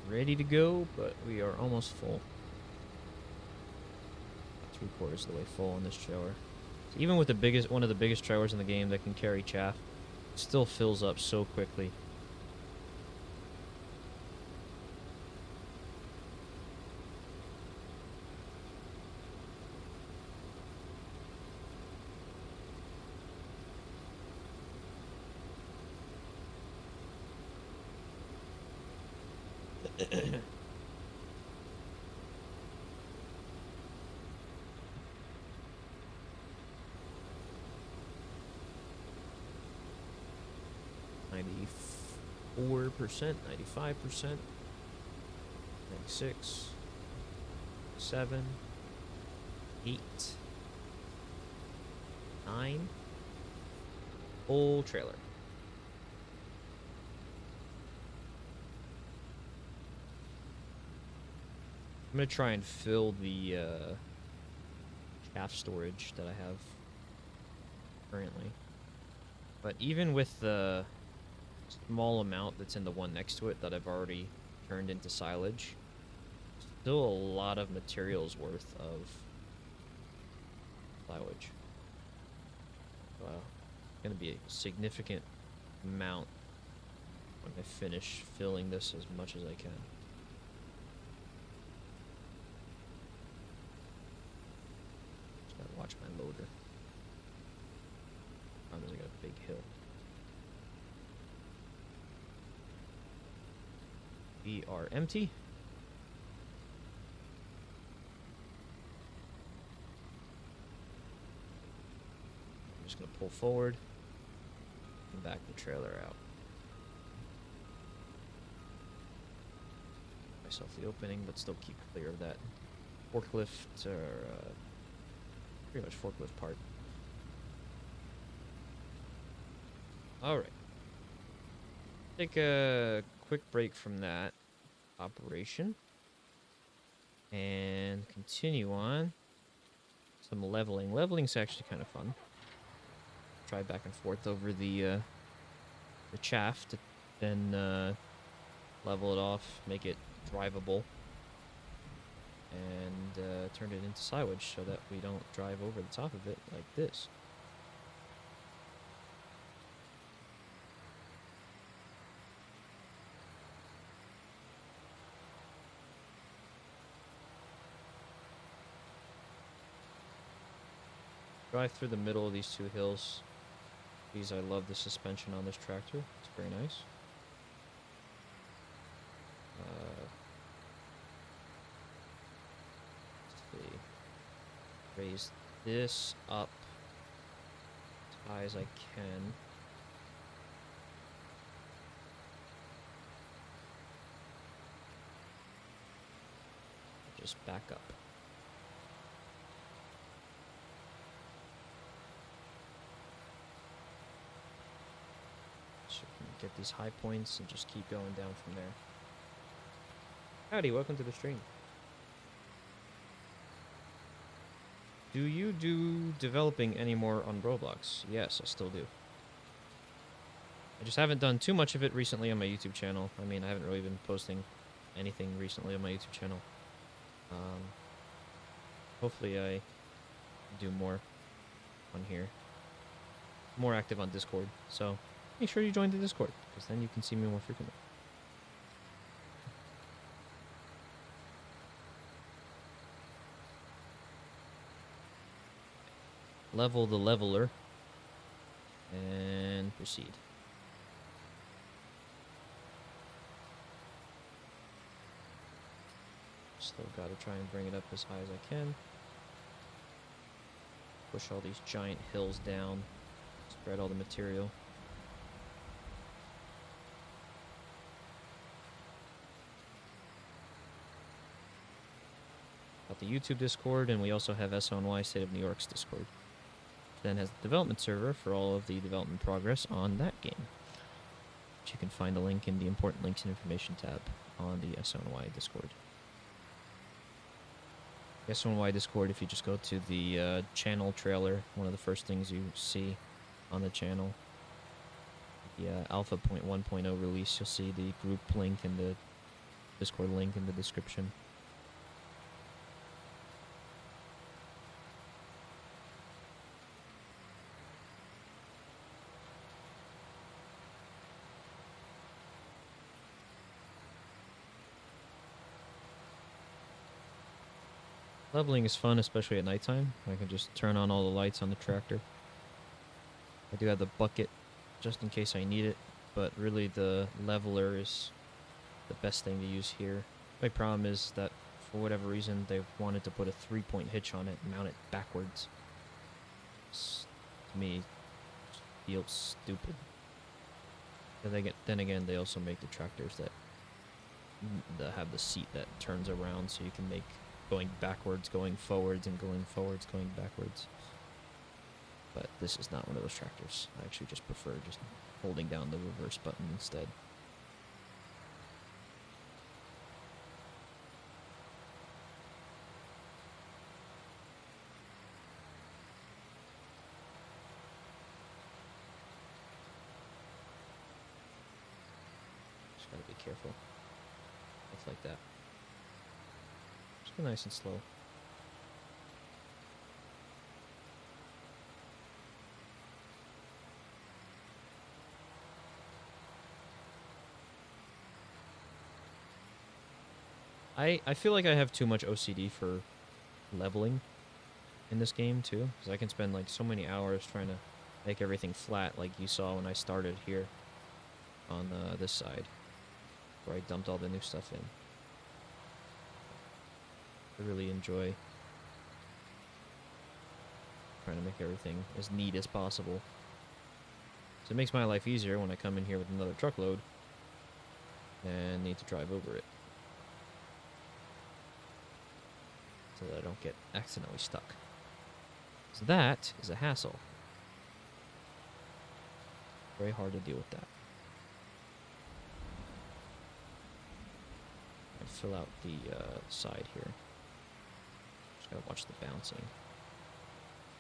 [SPEAKER 1] Ready to go, but we are almost full. 3/4 of the way full on this trailer. So even with one of the biggest trailers in the game that can carry chaff, it still fills up so quickly. %, 95%, 96, 7, 8, 9, whole trailer. I'm gonna try and fill the chaff storage that I have currently. But even with the small amount that's in the one next to it that I've already turned into silage, still a lot of materials worth of silage. Wow. It's gonna be a significant amount when I finish filling this as much as I can. Just gotta watch my loader. I got a big hill. We are empty. I'm just gonna pull forward and back the trailer out. Myself the opening, but still keep clear of that forklift or pretty much forklift part. All right. Take a quick break from that operation and continue on some leveling. Leveling's actually kind of fun. Try back and forth over the chaff to then level it off, make it drivable, and turn it into silage so that we don't drive over the top of it like this. Drive through the middle of these two hills. Geez, I love the suspension on this tractor. It's very nice. Let's see. Raise this up as high as I can. Just back up. So we can get these high points and just keep going down from there. Howdy, welcome to the stream. Do you do developing anymore on Roblox? Yes, I still do. I just haven't done too much of it recently on my YouTube channel. I mean, I haven't really been posting anything recently on my YouTube channel. Hopefully I do more on here. More active on Discord. So make sure you join the Discord, because then you can see me more frequently. Level the leveler. And proceed. Still gotta try and bring it up as high as I can. Push all these giant hills down. Spread all the material. Got the YouTube Discord, and we also have SONY State of New York's Discord. Then has the development server for all of the development progress on that game. Which you can find a link in the important links and information tab on the SONY Discord. SONY Discord, if you just go to the channel trailer, one of the first things you see on the channel, the Alpha 1.0 release, you'll see the group link and the Discord link in the description. Leveling is fun, especially at nighttime. I can just turn on all the lights on the tractor. I do have the bucket just in case I need it, but really the leveler is the best thing to use here. My problem is that for whatever reason they wanted to put a 3-point hitch on it and mount it backwards. To me, it feels stupid. Then again, they also make the tractors that have the seat that turns around, so you can make going backwards, going forwards, and going forwards, going backwards. But this is not one of those tractors. I actually just prefer just holding down the reverse button instead. Just gotta be careful. Stuff like that. Just go nice and slow. I feel like I have too much OCD for leveling in this game too, because I can spend like so many hours trying to make everything flat, like you saw when I started here on this side, where I dumped all the new stuff in. I really enjoy trying to make everything as neat as possible. So it makes my life easier when I come in here with another truckload and need to drive over it, so that I don't get accidentally stuck. So that is a hassle. Very hard to deal with that. I fill out the side here. Just gotta watch the bouncing.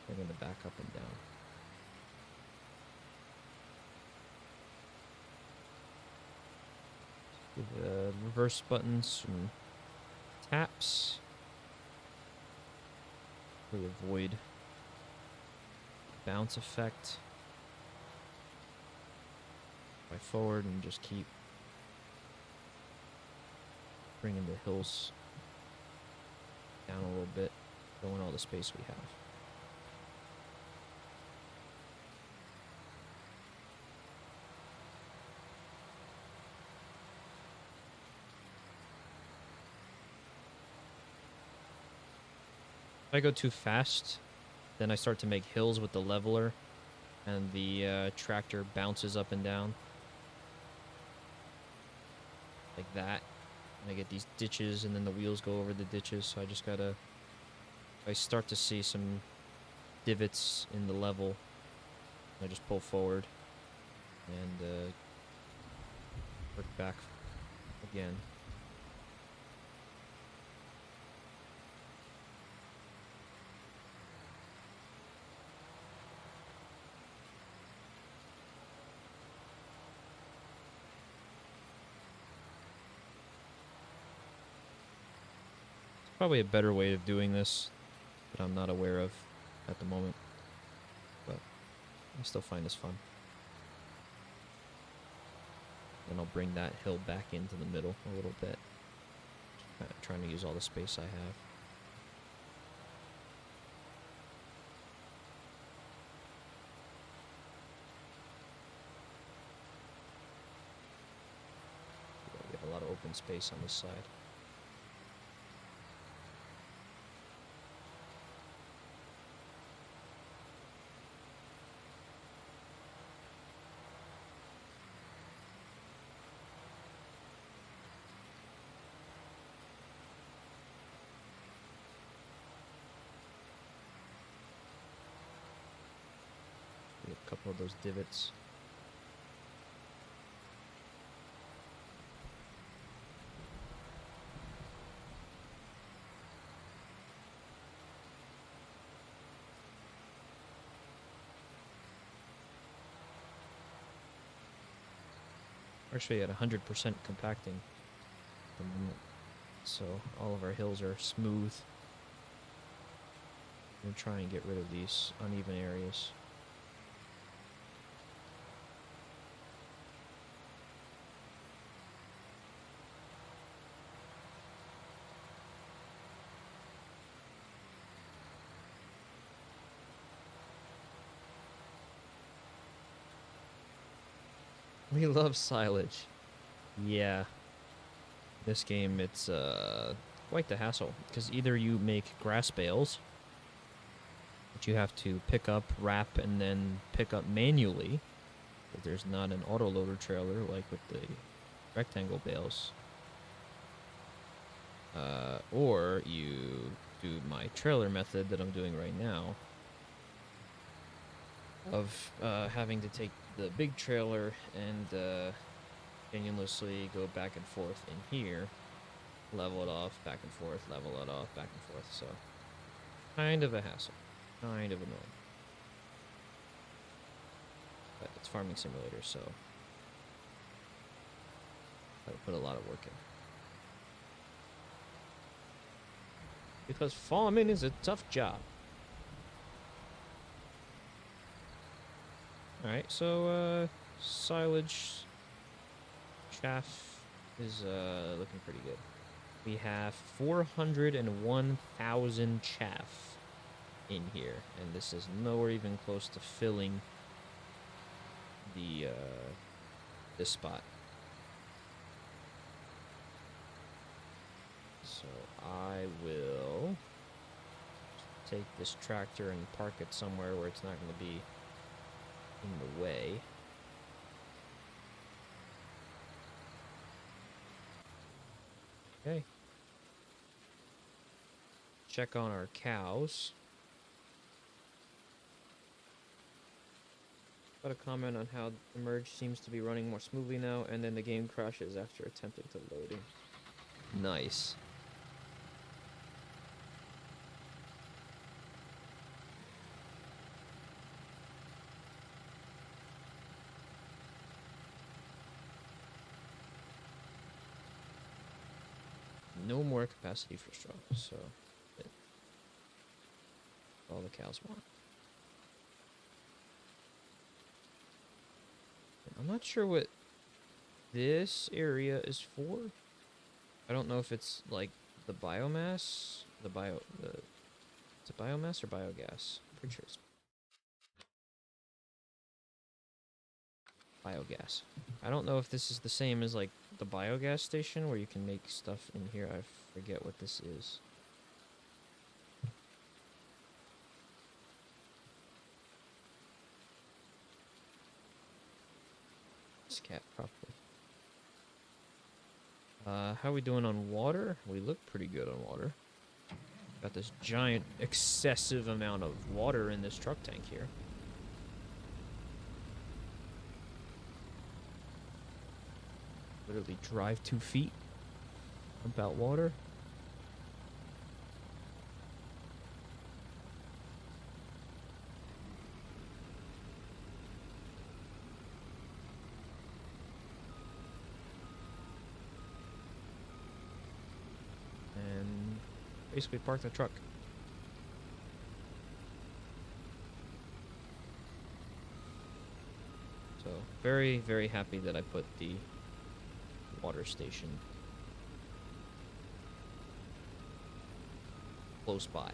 [SPEAKER 1] Bringing the back up and down. Give the reverse buttons some taps. Really avoid bounce effect. By forward and just keep bringing the hills down a little bit, filling all the space we have. If I go too fast, then I start to make hills with the leveler, and the tractor bounces up and down like that. And I get these ditches, and then the wheels go over the ditches, so I just gotta... I start to see some divots in the level. I just pull forward and work back again. It's probably a better way of doing this that I'm not aware of at the moment, but I still find this fun. Then I'll bring that hill back into the middle a little bit. Trying to use all the space I have. We have a lot of open space on this side. A couple of those divots. We're actually at 100% compacting at the moment, so all of our hills are smooth. I'm gonna try and get rid of these uneven areas. We love silage. Yeah. This game, it's quite the hassle, because either you make grass bales, which you have to pick up, wrap, and then pick up manually, but there's not an autoloader trailer like with the rectangle bales. Or you do my trailer method that I'm doing right now, of having to take the big trailer and continuously go back and forth in here, level it off, back and forth, level it off, back and forth. So kind of a hassle, kind of annoying. But it's Farming Simulator, so I put a lot of work in. Because farming is a tough job. Alright, so silage chaff is looking pretty good. We have 401,000 chaff in here, and this is nowhere even close to filling the this spot. So I will take this tractor and park it somewhere where it's not going to be in the way. Okay. Check on our cows. Got a comment on how the merge seems to be running more smoothly now, and then the game crashes after attempting to loading. Nice. No more capacity for straw, so that's all the cows want. I'm not sure what this area is for. I don't know if it's like the biomass, is it biomass or biogas? I'm pretty sure it's biogas. I don't know if this is the same as like the biogas station where you can make stuff in here. I forget what this is. this cat properly. How are we doing on water? We look pretty good on water. Got this giant, excessive amount of water in this truck tank here. Literally drive 2 feet. Pump out water. And basically park the truck. So, very, very happy that I put the water station close by.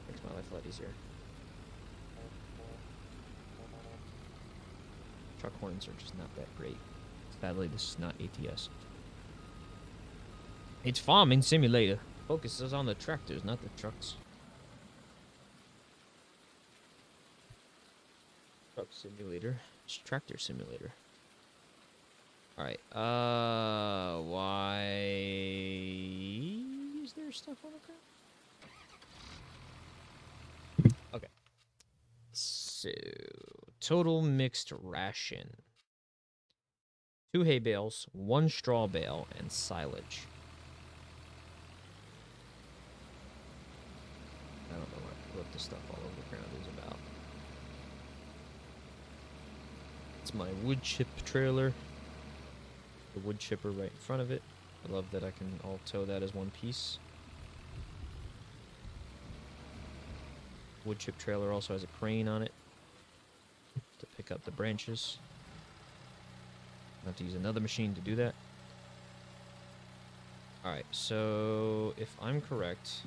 [SPEAKER 1] Makes my life a lot easier. Truck horns are just not that great. Sadly, this is not ATS. It's Farming Simulator. Focuses on the tractors, not the trucks. Truck Simulator. It's Tractor Simulator. Alright, why is there stuff on the ground? Okay. So, total mixed ration. 2 hay bales, 1 straw bale, and silage. I don't know what this stuff all over the ground is about. It's my wood chip trailer. The wood chipper right in front of it. I love that I can all tow that as one piece. Wood chip trailer also has a crane on it to pick up the branches. I have to use another machine to do that. Alright, so if I'm correct,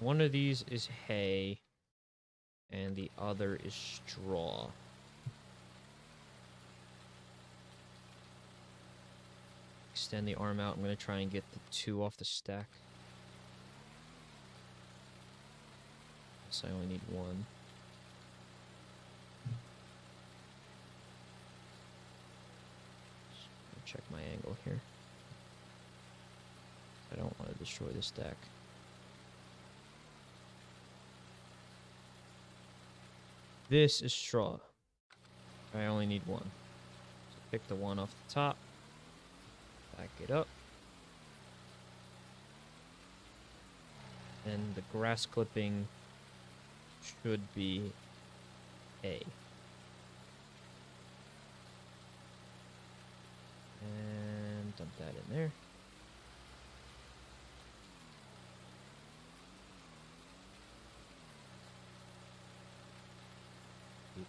[SPEAKER 1] one of these is hay and the other is straw. Extend the arm out. I'm going to try and get the 2 off the stack. So I only need 1. Check my angle here. I don't want to destroy the stack. This is straw. I only need 1. So pick the 1 off the top. Back it up. And the grass clipping should be hay. And dump that in there.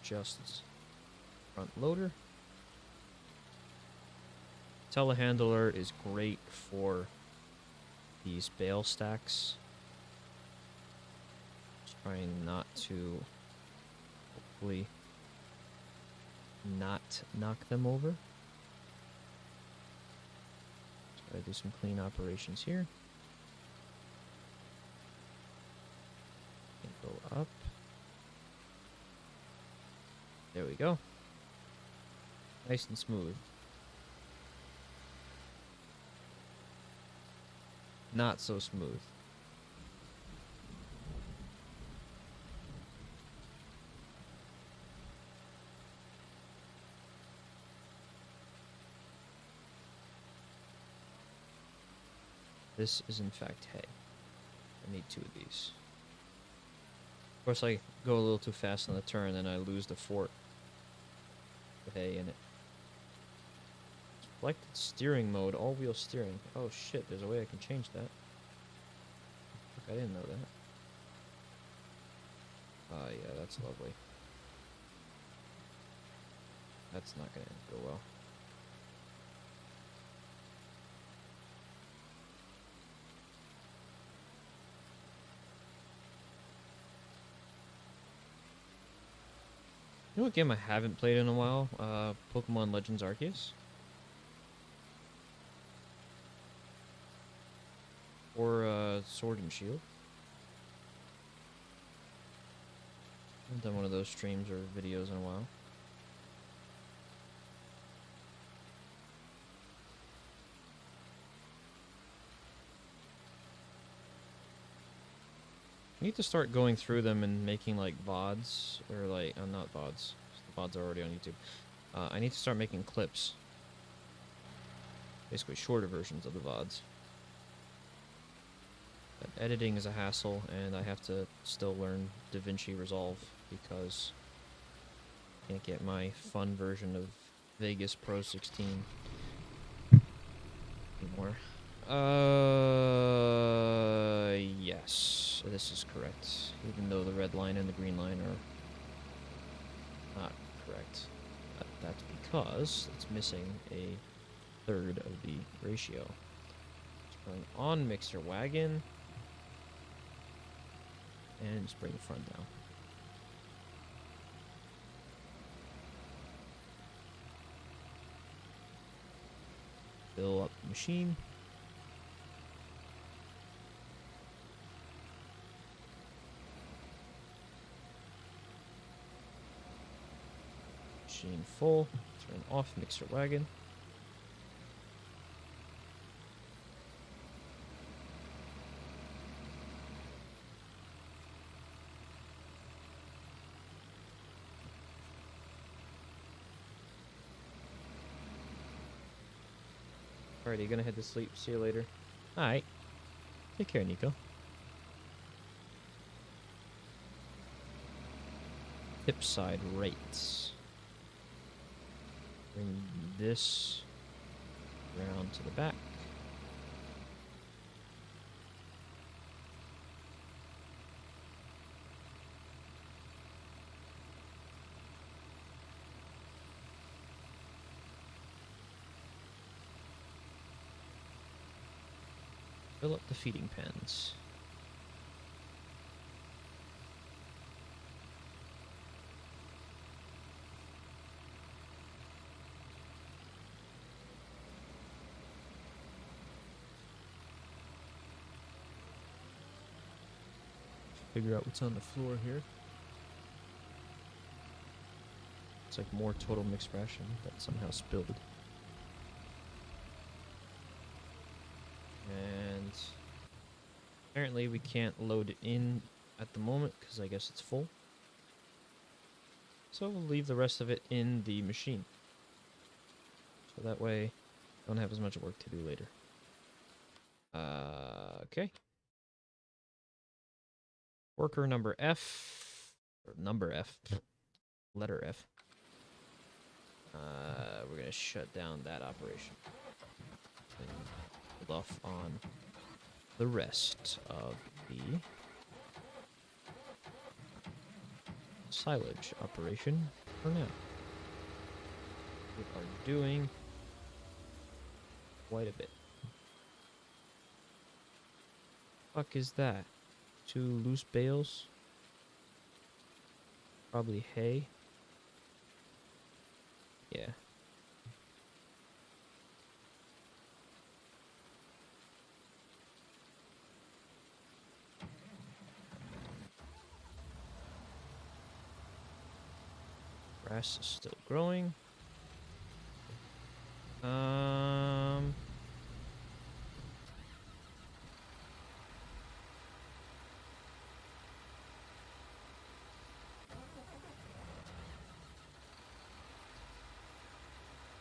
[SPEAKER 1] Adjust front loader. Telehandler is great for these bale stacks. Just trying not to hopefully not knock them over. Just gotta do some clean operations here. And go up. There we go. Nice and smooth. Not so smooth. This is in fact hay. I need 2 of these. Of course, I go a little too fast on the turn, and I lose the fort. The hay in it. Selected steering mode, all-wheel steering. Oh shit, there's a way I can change that. I didn't know that. Yeah, that's lovely. That's not gonna go well. You know what game I haven't played in a while? Pokemon Legends Arceus. Or Sword and Shield. I haven't done one of those streams or videos in a while. need to start going through them and making like VODs or like not VODs. The VODs are already on YouTube. I need to start making clips, basically shorter versions of the VODs. But editing is a hassle, and I have to still learn DaVinci Resolve because I can't get my fun version of Vegas Pro 16 anymore. Yes, this is correct. Even though the red line and the green line are not correct. That's because it's missing a third of the ratio. Turn on mixer wagon. And just bring the front down. Fill up the machine. Machine full. Turn off mixer wagon. Alrighty, gonna head to sleep. See you later. Alright. Take care, Nico. Tip side rates. Bring this around to the back. Fill up the feeding pens. Figure out what's on the floor here. It's like more total mixed ration that somehow spilled. And apparently we can't load it in at the moment because I guess it's full. So we'll leave the rest of it in the machine. So that way I don't have as much work to do later. Okay. Worker number F, or number F, letter F. We're gonna shut down that operation and hold off on the rest of the silage operation for now. We are doing quite a bit. Fuck is that? 2 loose bales? Probably hay. Yeah. Grass is still growing.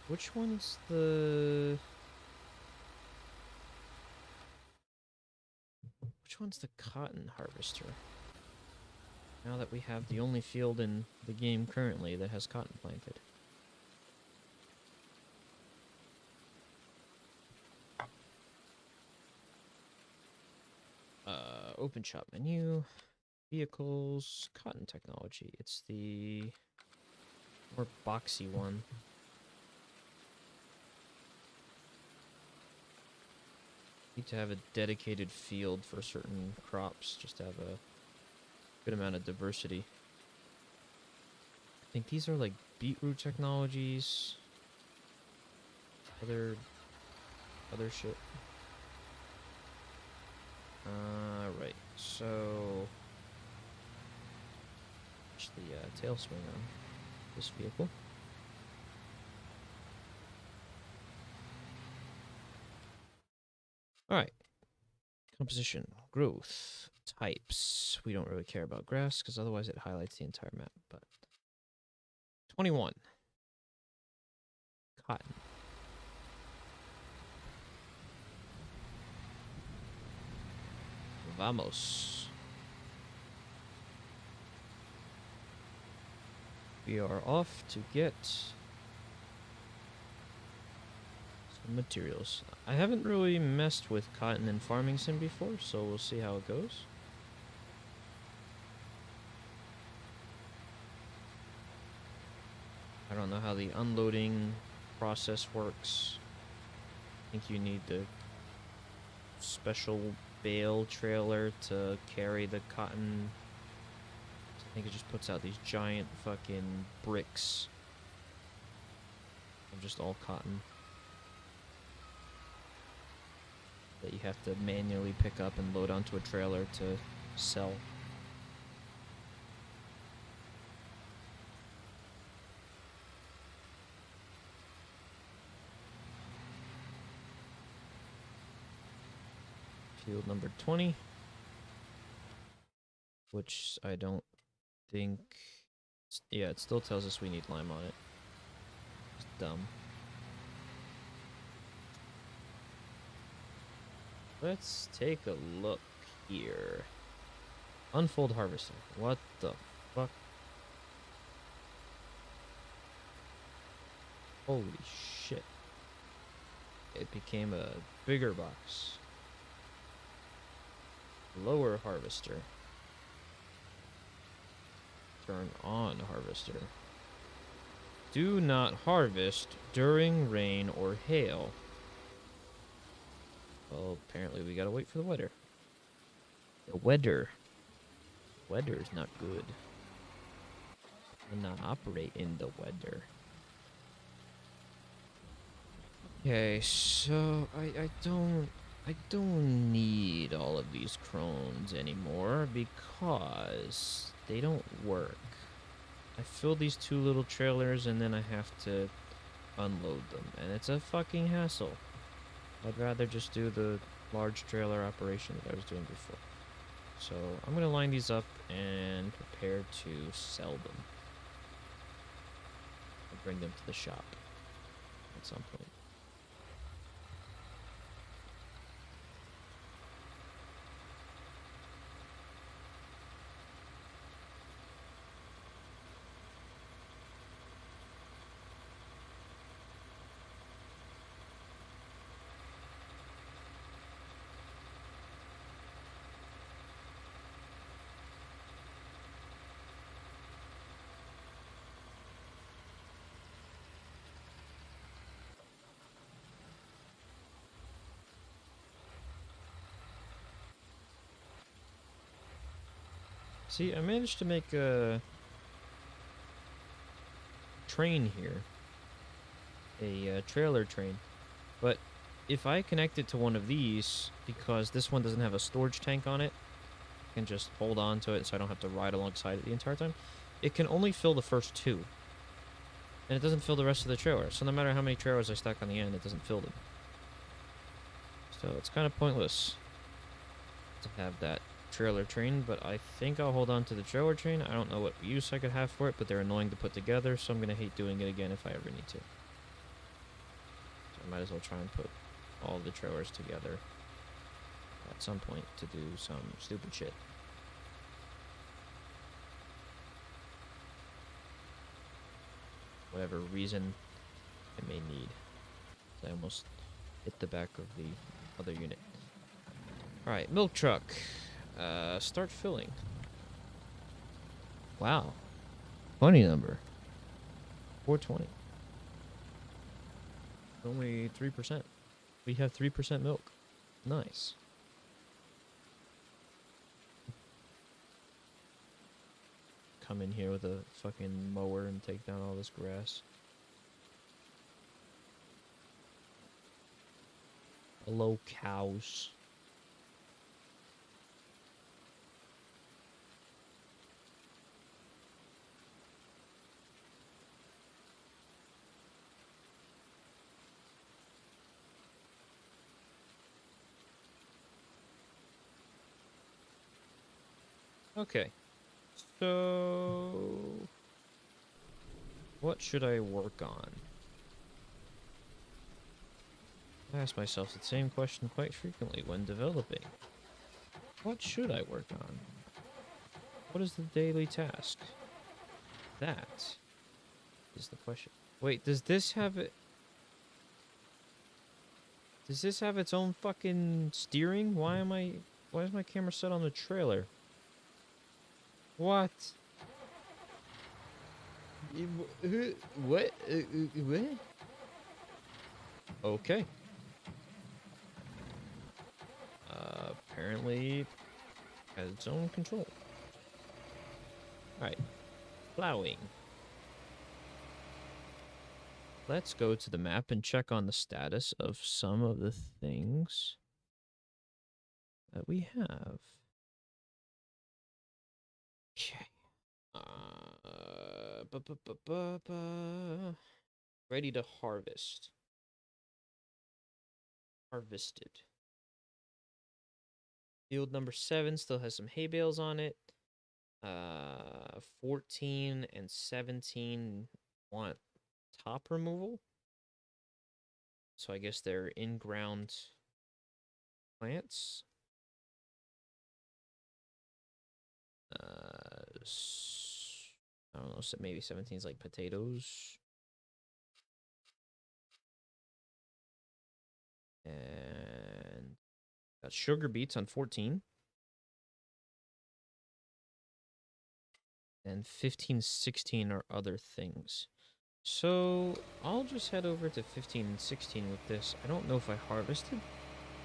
[SPEAKER 1] Which one's the... Which one's the cotton harvester? Now that we have the only field in the game currently that has cotton planted. Open shop menu, vehicles, cotton technology. It's the more boxy one. Need to have a dedicated field for certain crops, just to have a good amount of diversity. I think these are like beetroot technologies. Other shit. Right. So, push the tail swing on this vehicle. All right. Composition, growth, types. We don't really care about grass because otherwise it highlights the entire map. But 21. Cotton. Vamos. We are off to get some materials. I haven't really messed with cotton in farming sim before, so we'll see how it goes. I don't know how the unloading process works. I think you need the special bale trailer to carry the cotton. I think it just puts out these giant fucking bricks of just all cotton that you have to manually pick up and load onto a trailer to sell. Field number 20, which I don't think... Yeah, it still tells us we need lime on it. It's dumb. Let's take a look here. Unfold harvester. What the fuck? Holy shit. It became a bigger box. Lower harvester. Turn on harvester. Do not harvest during rain or hail. Well, apparently we gotta wait for the weather. The weather. Weather's not good. I cannot operate in the weather. Okay, so I don't need all of these crones anymore because they don't work. I fill these two little trailers and then I have to unload them, and it's a fucking hassle. I'd rather just do the large trailer operation that I was doing before. So I'm gonna line these up and prepare to sell them. I'll bring them to the shop at some point. See, I managed to make a train here. A trailer train. But if I connect it to one of these, because this one doesn't have a storage tank on it, I can just hold on to it so I don't have to ride alongside it the entire time. It can only fill the first two. And it doesn't fill the rest of the trailer. So no matter how many trailers I stack on the end, it doesn't fill them. So it's kind of pointless to have that trailer train, but I think I'll hold on to the trailer train. I don't know what use I could have for it, but they're annoying to put together, so I'm going to hate doing it again if I ever need to. So I might as well try and put all the trailers together at some point to do some stupid shit. Whatever reason I may need. I almost hit the back of the other unit. Alright, milk truck. Start filling. Wow. Funny number. 420. Only 3%. We have 3% milk. Nice. Come in here with a fucking mower and take down all this grass. Hello, cows. Okay. So, what should I work on? I ask myself the same question quite frequently when developing. What should I work on? What is the daily task? That is the question. Wait, does this have it? Does this have its own fucking steering? Why is my camera set on the trailer? What? What? What? Okay. Apparently has its own control. Alright. Plowing. Let's go to the map and check on the status of some of the things that we have. Okay. Ready to harvest. Harvested. Field number 7 still has some hay bales on it. 14 and 17 want top removal. So I guess they're in-ground plants. I don't know, so maybe 17 is like potatoes. And got sugar beets on 14. And 15, 16 are other things. So I'll just head over to 15 and 16 with this. I don't know if I harvested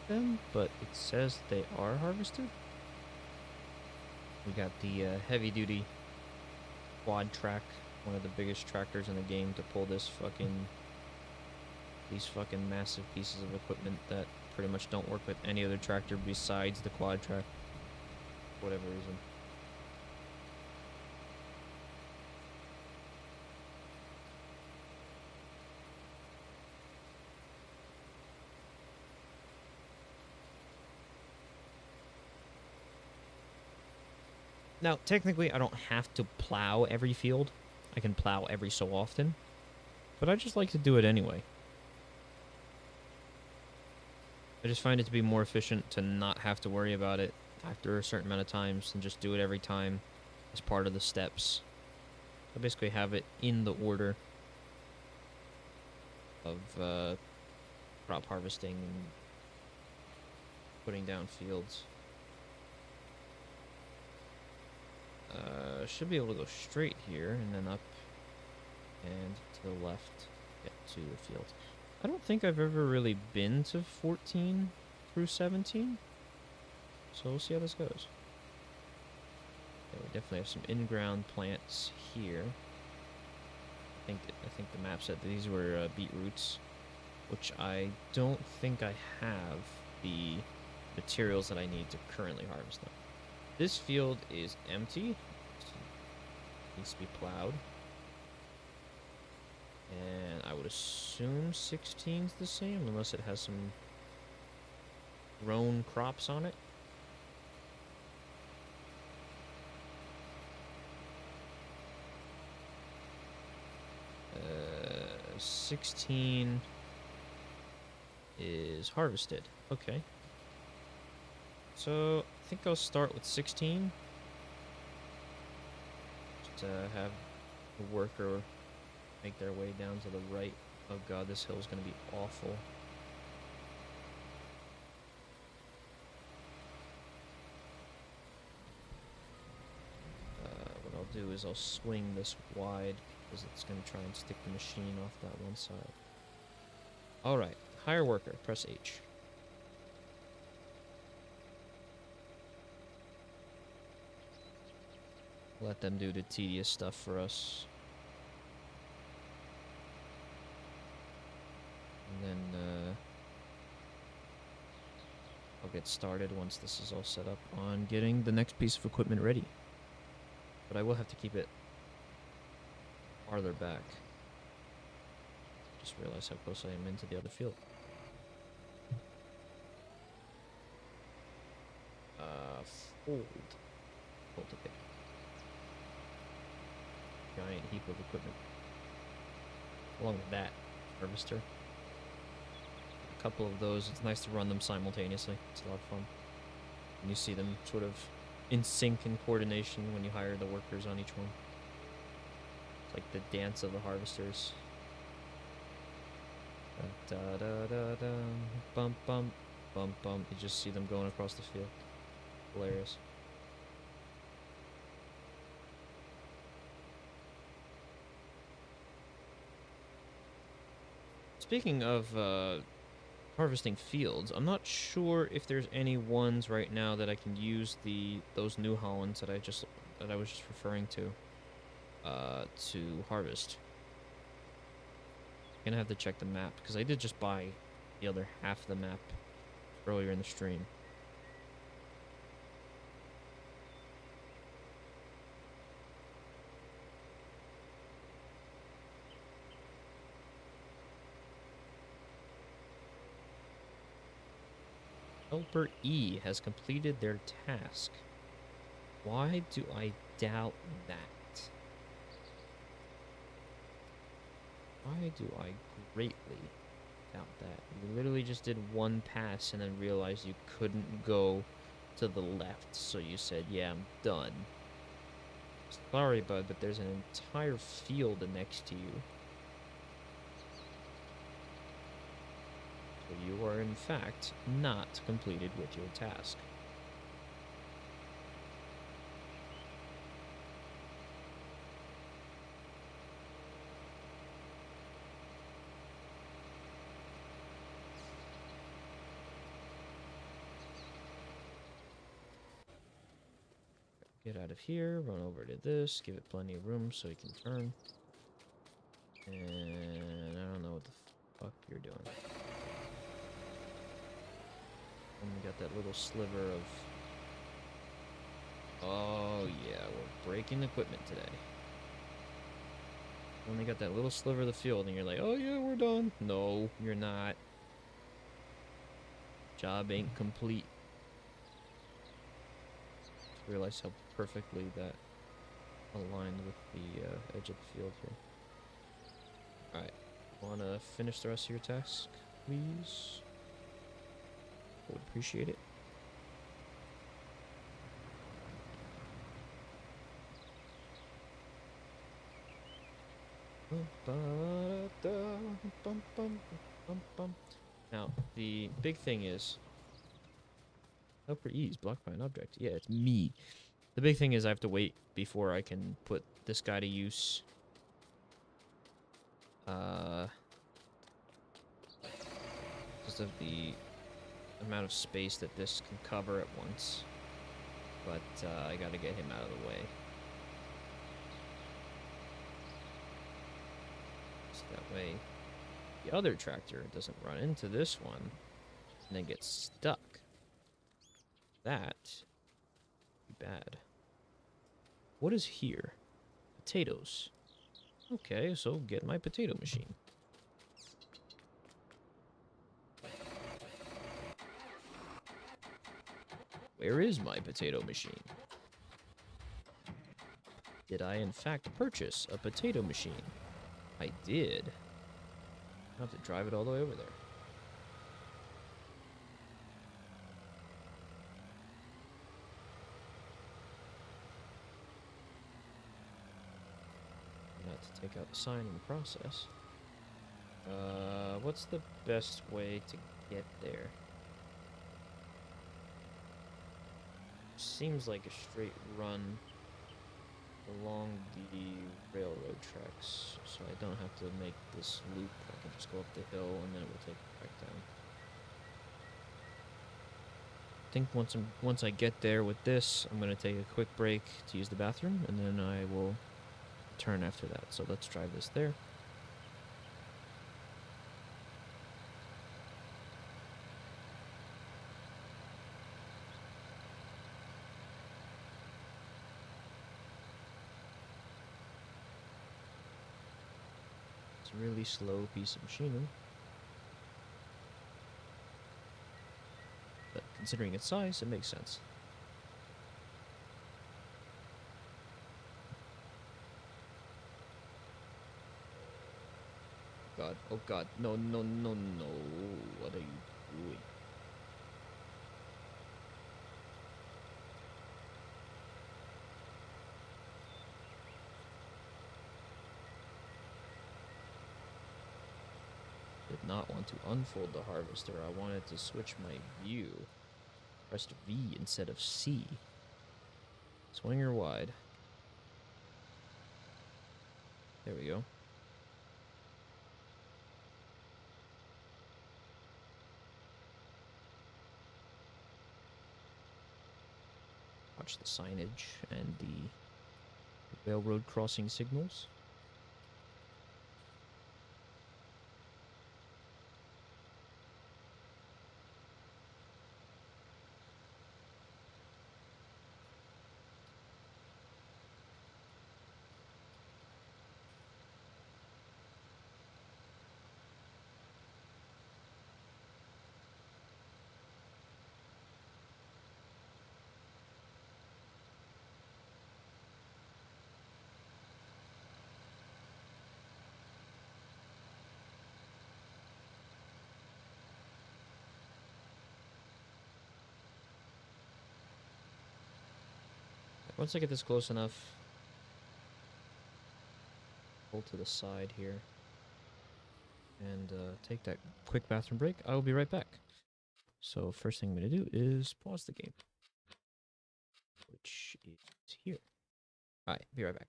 [SPEAKER 1] them, but it says they are harvested. We got the heavy duty quad track, one of the biggest tractors in the game to pull these fucking massive pieces of equipment that pretty much don't work with any other tractor besides the quad track, for whatever reason. Now, technically, I don't have to plow every field. I can plow every so often. But I just like to do it anyway. I just find it to be more efficient to not have to worry about it after a certain amount of times and just do it every time as part of the steps. I basically have it in the order of crop harvesting and putting down fields. Should be able to go straight here and then up and to the left get to the field. I don't think I've ever really been to 14 through 17, so we'll see how this goes. Okay, we definitely have some in-ground plants here. I think the map said these were beetroots, which I don't think I have the materials that I need to currently harvest them. This field is empty. Needs to be plowed. And I would assume 16's the same, unless it has some grown crops on it. 16 is harvested. Okay. So I think I'll start with 16. Just have the worker make their way down to the right. Oh god, this hill is going to be awful. What I'll do is I'll swing this wide because it's going to try and stick the machine off that one side. Alright, hire worker, press H. Let them do the tedious stuff for us. And then I'll get started once this is all set up on getting the next piece of equipment ready. But I will have to keep it farther back. Just realized how close I am into the other field. Fold. cultivate. Giant heap of equipment. Along with that, harvester. A couple of those. It's nice to run them simultaneously. It's a lot of fun. And you see them sort of in sync and coordination when you hire the workers on each one. It's like the dance of the harvesters. Da da da da, bump bump, bump bump. You just see them going across the field. Hilarious. Speaking of harvesting fields, I'm not sure if there's any ones right now that I can use those New Hollands that I was just referring to harvest. I'm gonna have to check the map because I did just buy the other half of the map earlier in the stream. Helper E has completed their task. Why do I doubt that? Why do I greatly doubt that? You literally just did one pass and then realized you couldn't go to the left, so you said, yeah, I'm done. Sorry, bud, but there's an entire field next to you. So you are, in fact, not completed with your task. Get out of here, run over to this, give it plenty of room so you can turn. And I don't know what the fuck you're doing. Only got that little sliver of... Oh yeah, we're breaking equipment today. Only got that little sliver of the field and you're like, oh yeah, we're done. No, you're not. Job ain't complete. Just realized how perfectly that aligned with the edge of the field here. Alright, wanna finish the rest of your task, please? Would appreciate it. Now, the big thing is... Helper E is blocked by an object. Yeah, it's me. The big thing is I have to wait before I can put this guy to use. Just of the amount of space that this can cover at once. But I gotta get him out of the way. So that way the other tractor doesn't run into this one and then get stuck. That would be bad. What is here? Potatoes. Okay, so get my potato machine. Where is my potato machine? Did I in fact purchase a potato machine? I did. I have to drive it all the way over there. Not to take out the sign in the process. What's the best way to get there? Seems like a straight run along the railroad tracks, so I don't have to make this loop. I can just go up the hill and then it will take it back down. I think once I get there with this, I'm gonna take a quick break to use the bathroom, and then I will turn after that. So let's drive this there. It's a really slow piece of machinery. But considering its size, it makes sense. Oh god, no, no, no, no. What are you doing? Did not want to unfold the harvester. I wanted to switch my view. Pressed V instead of C. Swing her wide. There we go. Watch the signage and the railroad crossing signals. Once I get this close enough, pull to the side here and take that quick bathroom break. I will be right back. So first thing I'm going to do is pause the game, which is here. All right, be right back.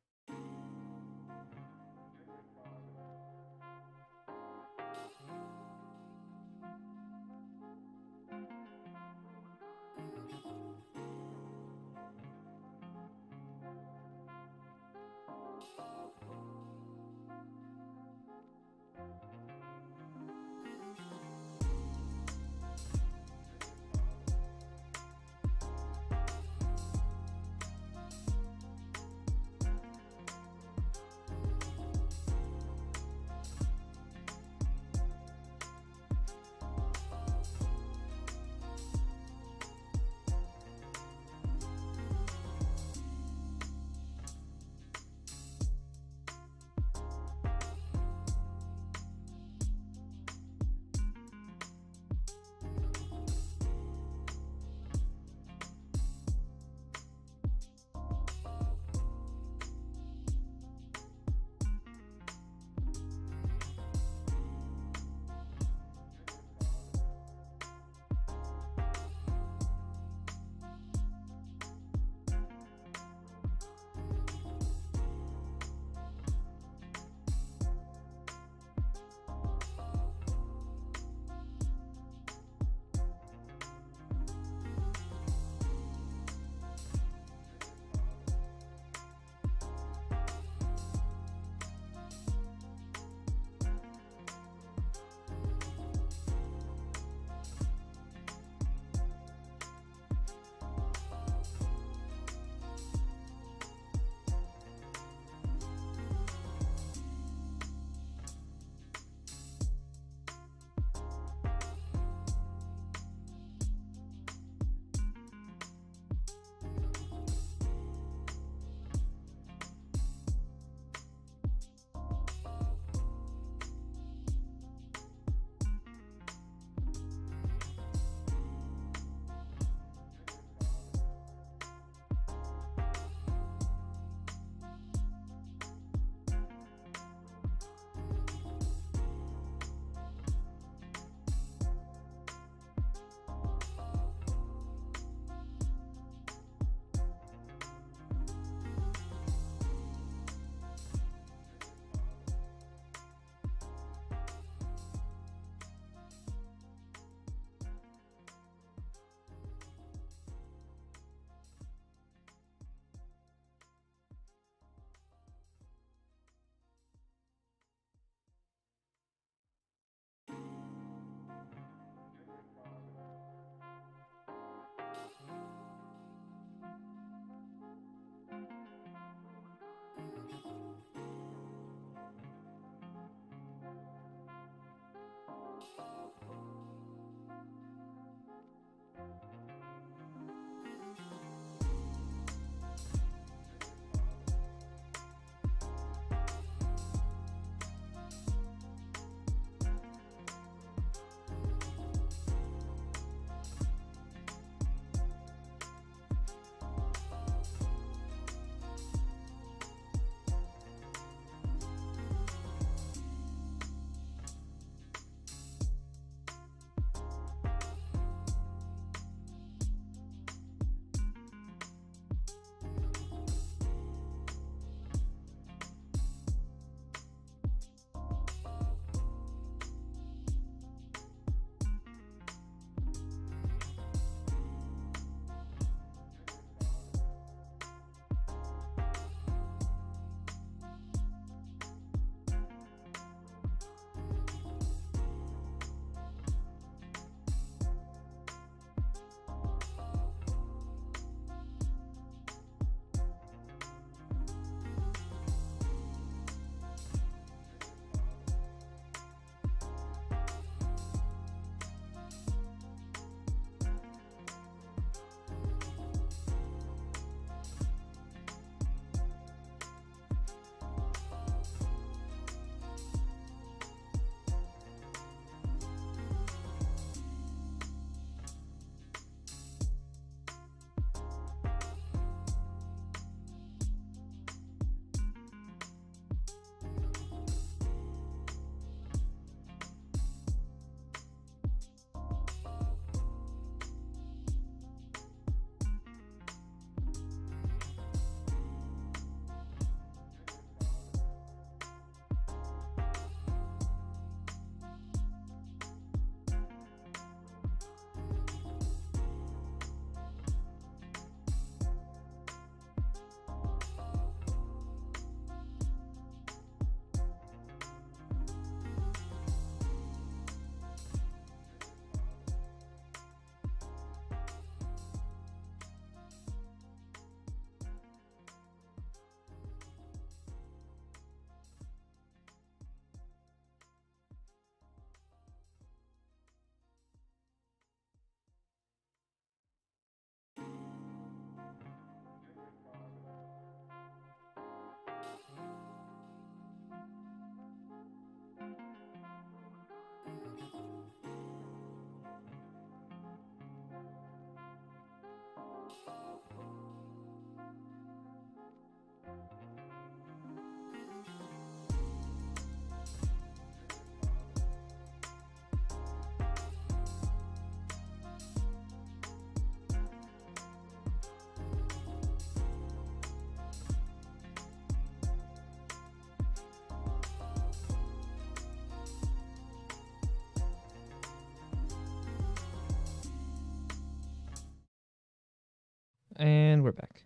[SPEAKER 1] And we're back.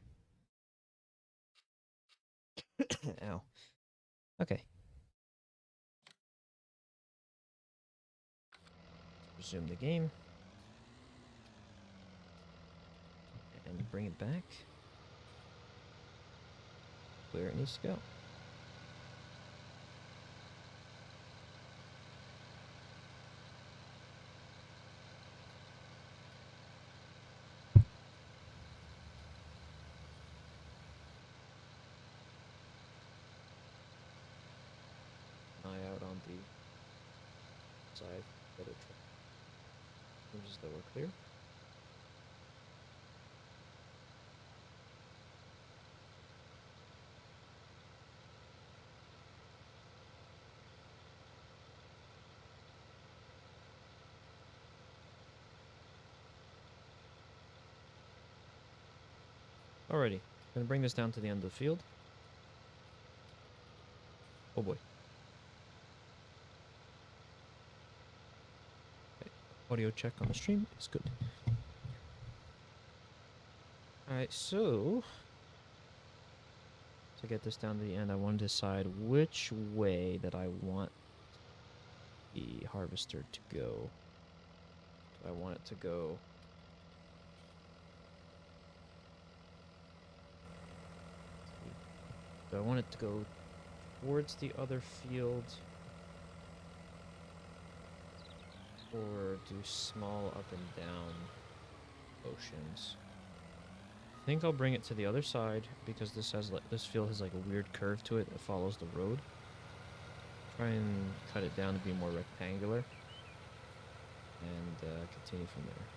[SPEAKER 1] Ow. Okay. Resume the game. And bring it back where it needs to go. Eye out on the side that it changes that we're clear. Alrighty, gonna bring this down to the end of the field. Oh boy. Okay. Audio check on the stream is good. Alright, so to get this down to the end, I want to decide which way that I want the harvester to go. Do I want it to go do I want it to go towards the other field, or do small up and down motions? I think I'll bring it to the other side because this field has like a weird curve to it that follows the road. Try and cut it down to be more rectangular, and continue from there.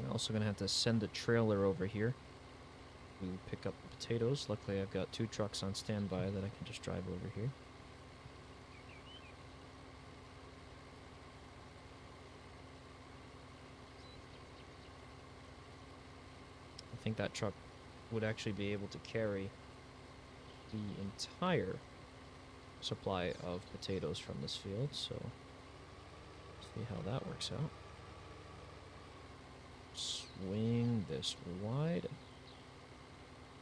[SPEAKER 1] I'm also going to have to send a trailer over here to pick up the potatoes. Luckily, I've got 2 trucks on standby that I can just drive over here. I think that truck would actually be able to carry the entire supply of potatoes from this field, so see how that works out. Swing this wide.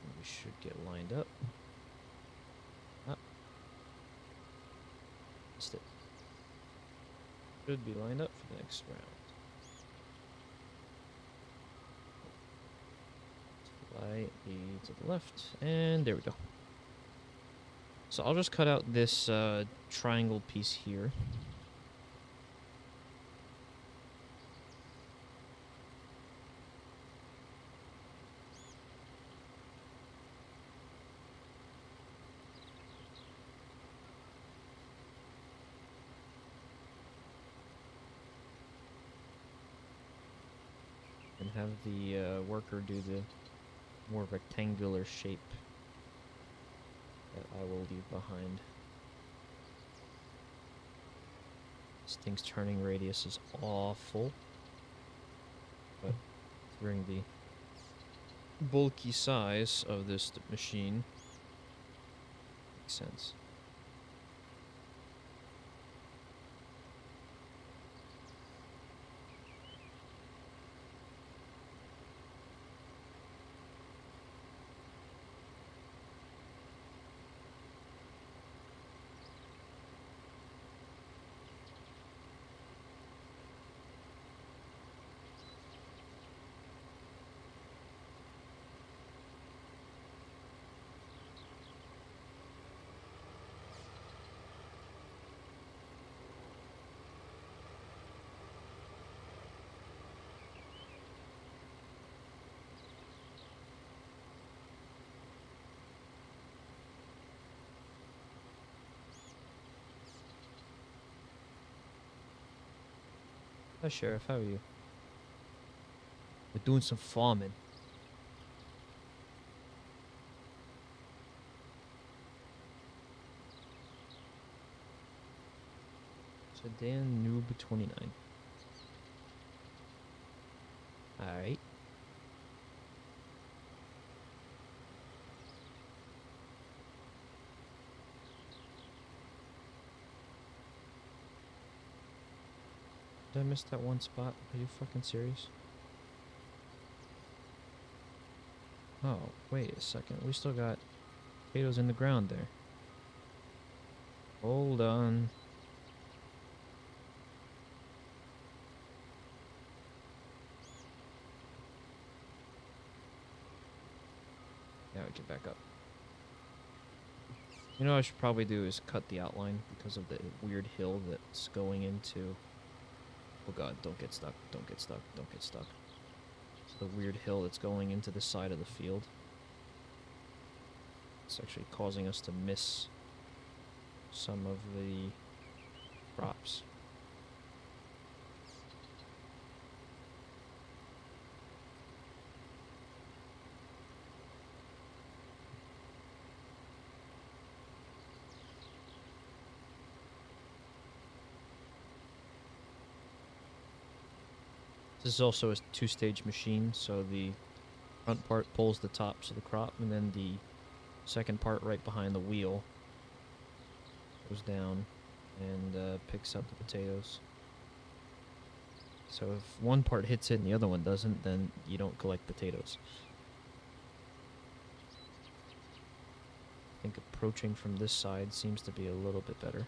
[SPEAKER 1] We should get lined up. Ah. Missed it. Should be lined up for the next round. Slightly to the left, and there we go. So I'll just cut out this triangle piece here. And have the worker do the more rectangular shape that I will leave behind. This thing's turning radius is awful, but considering the bulky size of this machine, makes sense. Hi, Sheriff. How are you? We're doing some farming. Sedan Noob 29. Alright. Did I miss that one spot? Are you fucking serious? Oh, wait a second. We still got potatoes in the ground there. Hold on. Yeah, we get back up. You know what I should probably do is cut the outline because of the weird hill that's going into... Oh god, don't get stuck, don't get stuck, don't get stuck. It's the weird hill that's going into the side of the field. It's actually causing us to miss some of the crops. This is also a two-stage machine, so the front part pulls the tops of the crop, and then the second part right behind the wheel goes down and picks up the potatoes. So if one part hits it and the other one doesn't, then you don't collect potatoes. I think approaching from this side seems to be a little bit better.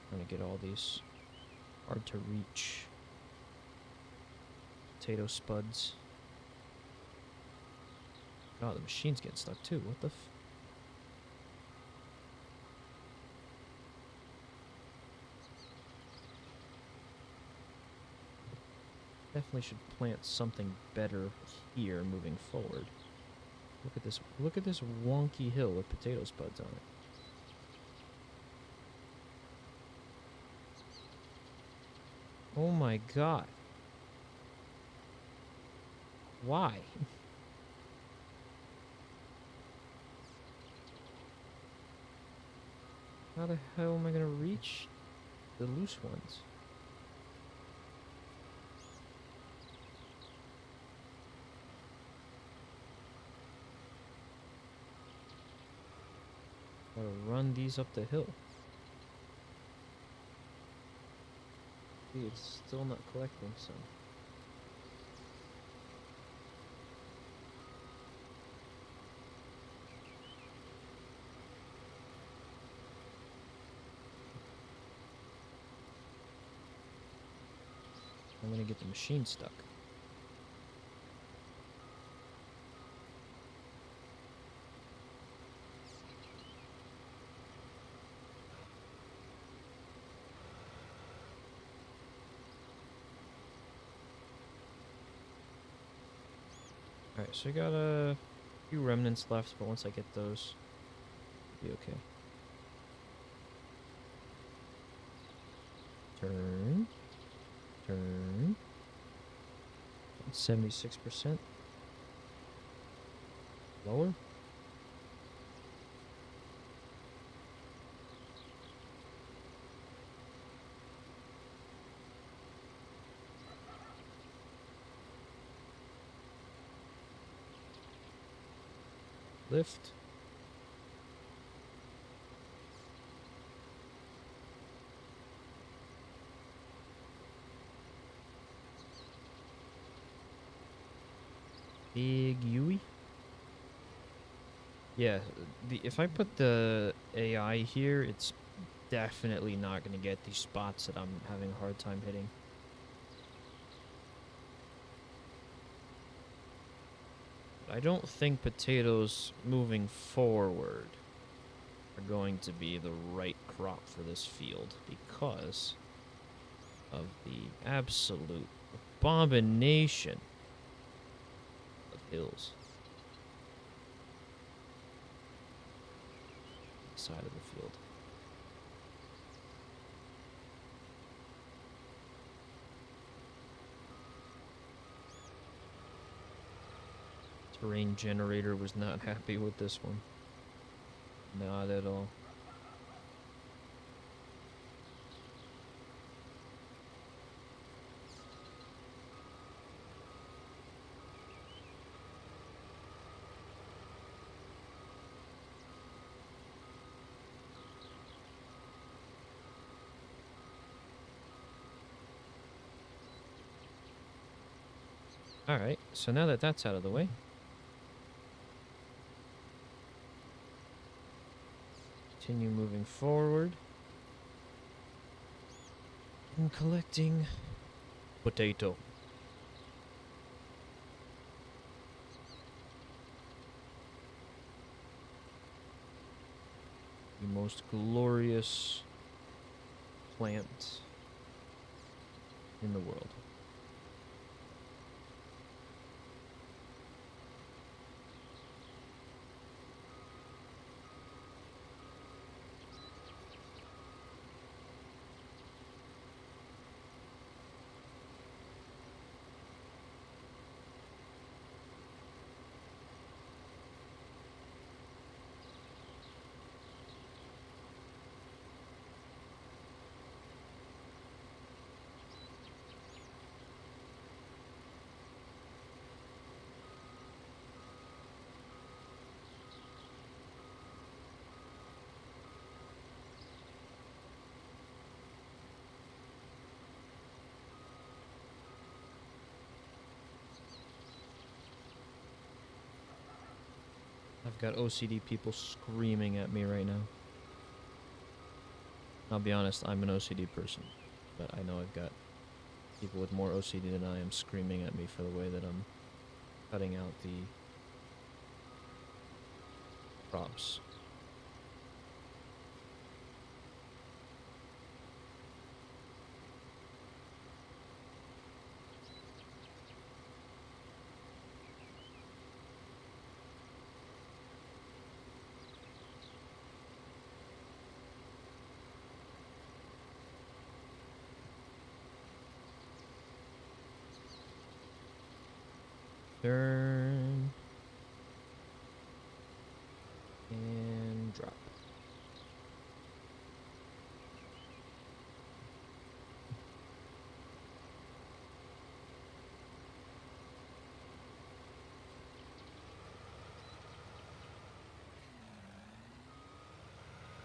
[SPEAKER 1] Trying to get all these hard to reach potato spuds. God, the machine's getting stuck too. What the f... Definitely should plant something better here moving forward. Look at this wonky hill with potato spuds on it. Oh my god. Why? How the hell am I gonna reach the loose ones? Gotta run these up the hill. See, it's still not collecting some. I'm gonna get the machine stuck. Alright, so I got a few remnants left, but once I get those, it'll be okay. Turn. Turn. 76%. Lower. Lift. Big Yui. Yeah, if I put the AI here, it's definitely not going to get these spots that I'm having a hard time hitting. I don't think potatoes moving forward are going to be the right crop for this field because of the absolute abomination of hills. side of the field. Terrain generator was not happy with this one. Not at all. Alright, so now that that's out of the way, continue moving forward and collecting potato. The most glorious plant in the world. I've got OCD people screaming at me right now. I'll be honest, I'm an OCD person, but I know I've got people with more OCD than I am screaming at me for the way that I'm cutting out the props. Turn. And drop.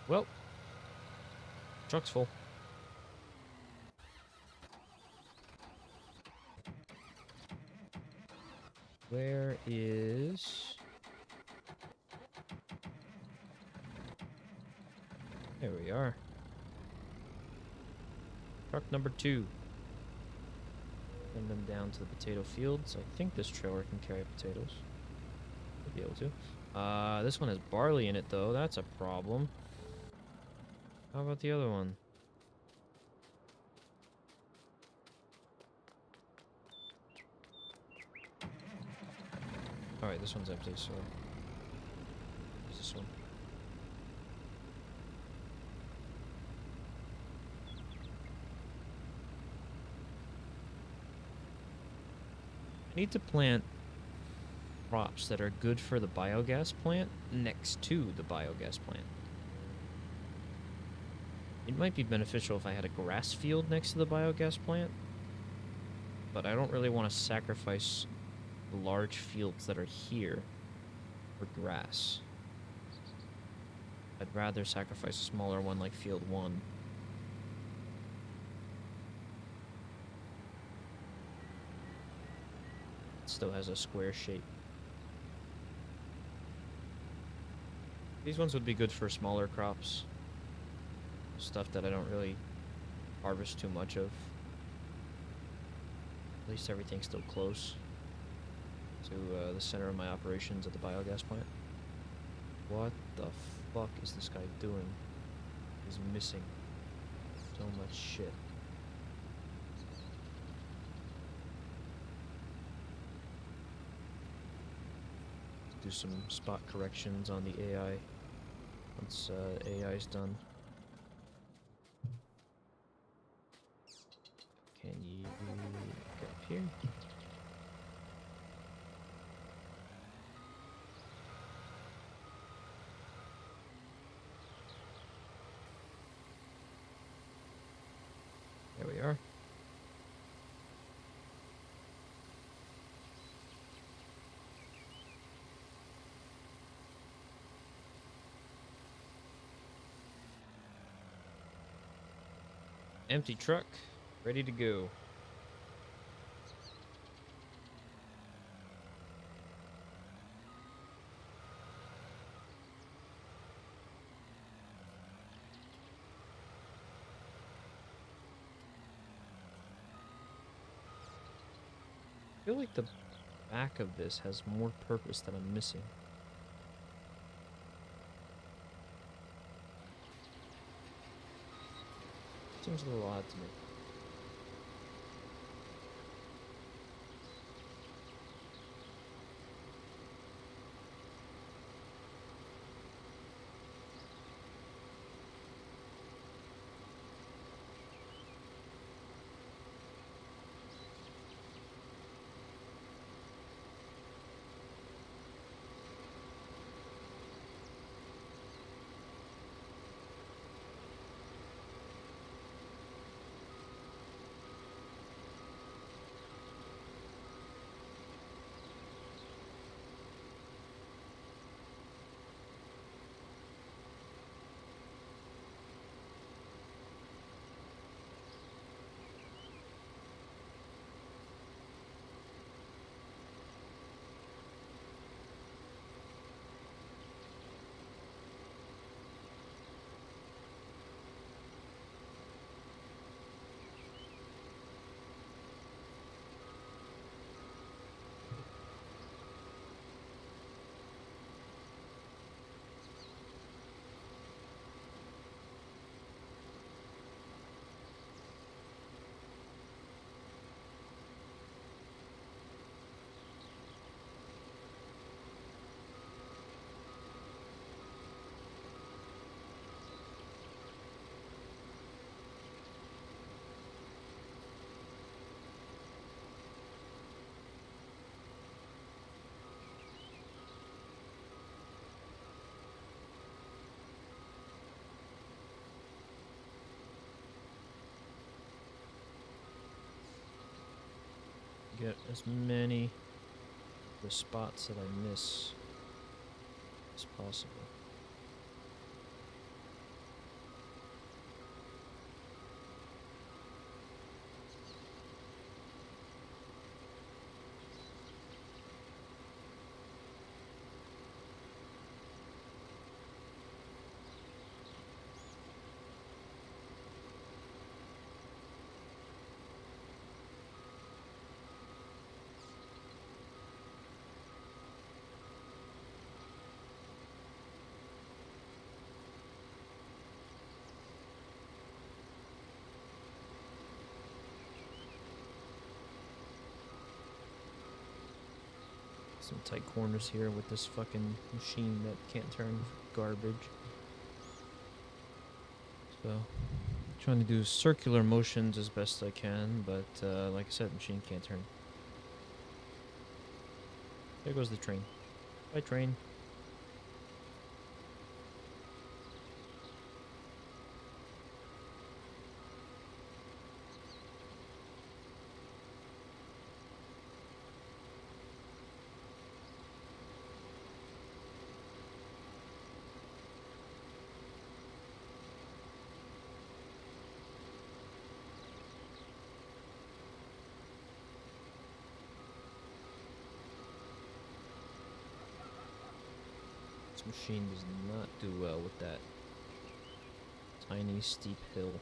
[SPEAKER 1] Well, truck's full. Where is... There we are. Truck number 2. Send them down to the potato fields. I think this trailer can carry potatoes. Should be able to. This one has barley in it, though. That's a problem. How about the other one? Alright, this one's empty, so... Where's this one? I need to plant crops that are good for the biogas plant next to the biogas plant. It might be beneficial if I had a grass field next to the biogas plant, but I don't really want to sacrifice the large fields that are here for grass. I'd rather sacrifice a smaller one like field 1. It still has a square shape. These ones would be good for smaller crops. Stuff that I don't really harvest too much of. At least everything's still close to the center of my operations at the biogas plant. What the fuck is this guy doing? He's missing so much shit. Do some spot corrections on the AI. once AI's done. Can you get up here? There we are. Empty truck, ready to go. I feel like the back of this has more purpose that I'm missing. Seems a little odd to me. Get as many of the spots that I miss as possible. Some tight corners here with this fucking machine that can't turn garbage. So, trying to do circular motions as best I can, but like I said, machine can't turn. There goes the train. Bye, train. This machine does not do well with that tiny steep hill.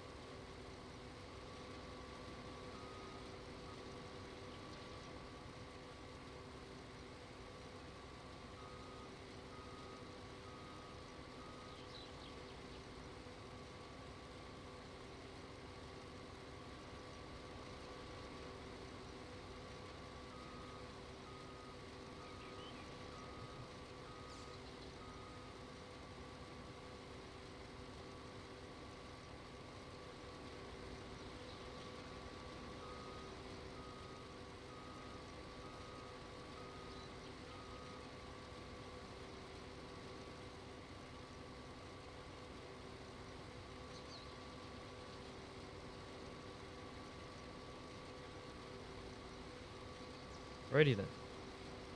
[SPEAKER 1] Alrighty then.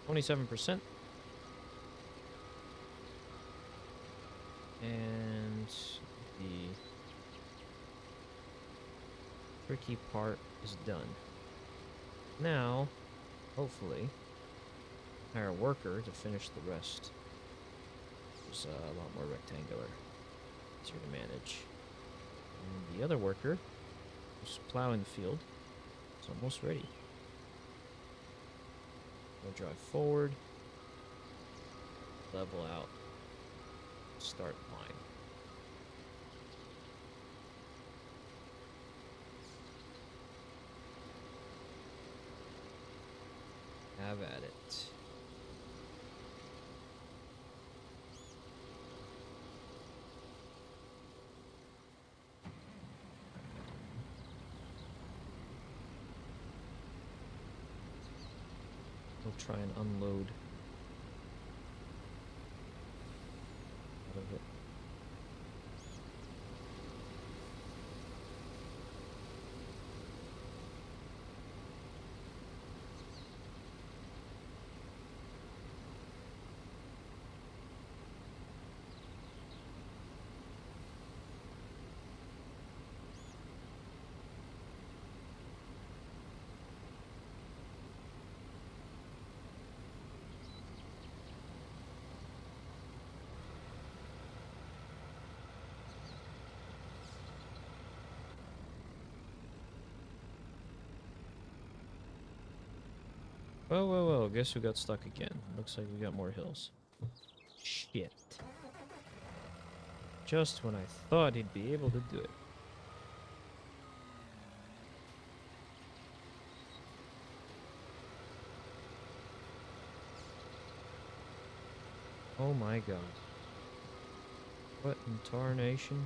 [SPEAKER 1] 27%. And the tricky part is done. Now, hopefully, hire a worker to finish the rest. It's a lot more rectangular. Easier to manage. And the other worker who's plowing the field is almost ready. We'll drive forward, level out, start line. Have at it. We'll try and unload out of it. Well, guess who got stuck again? Looks like we got more hills. Shit. Just when I thought he'd be able to do it. Oh my god. What in tarnation?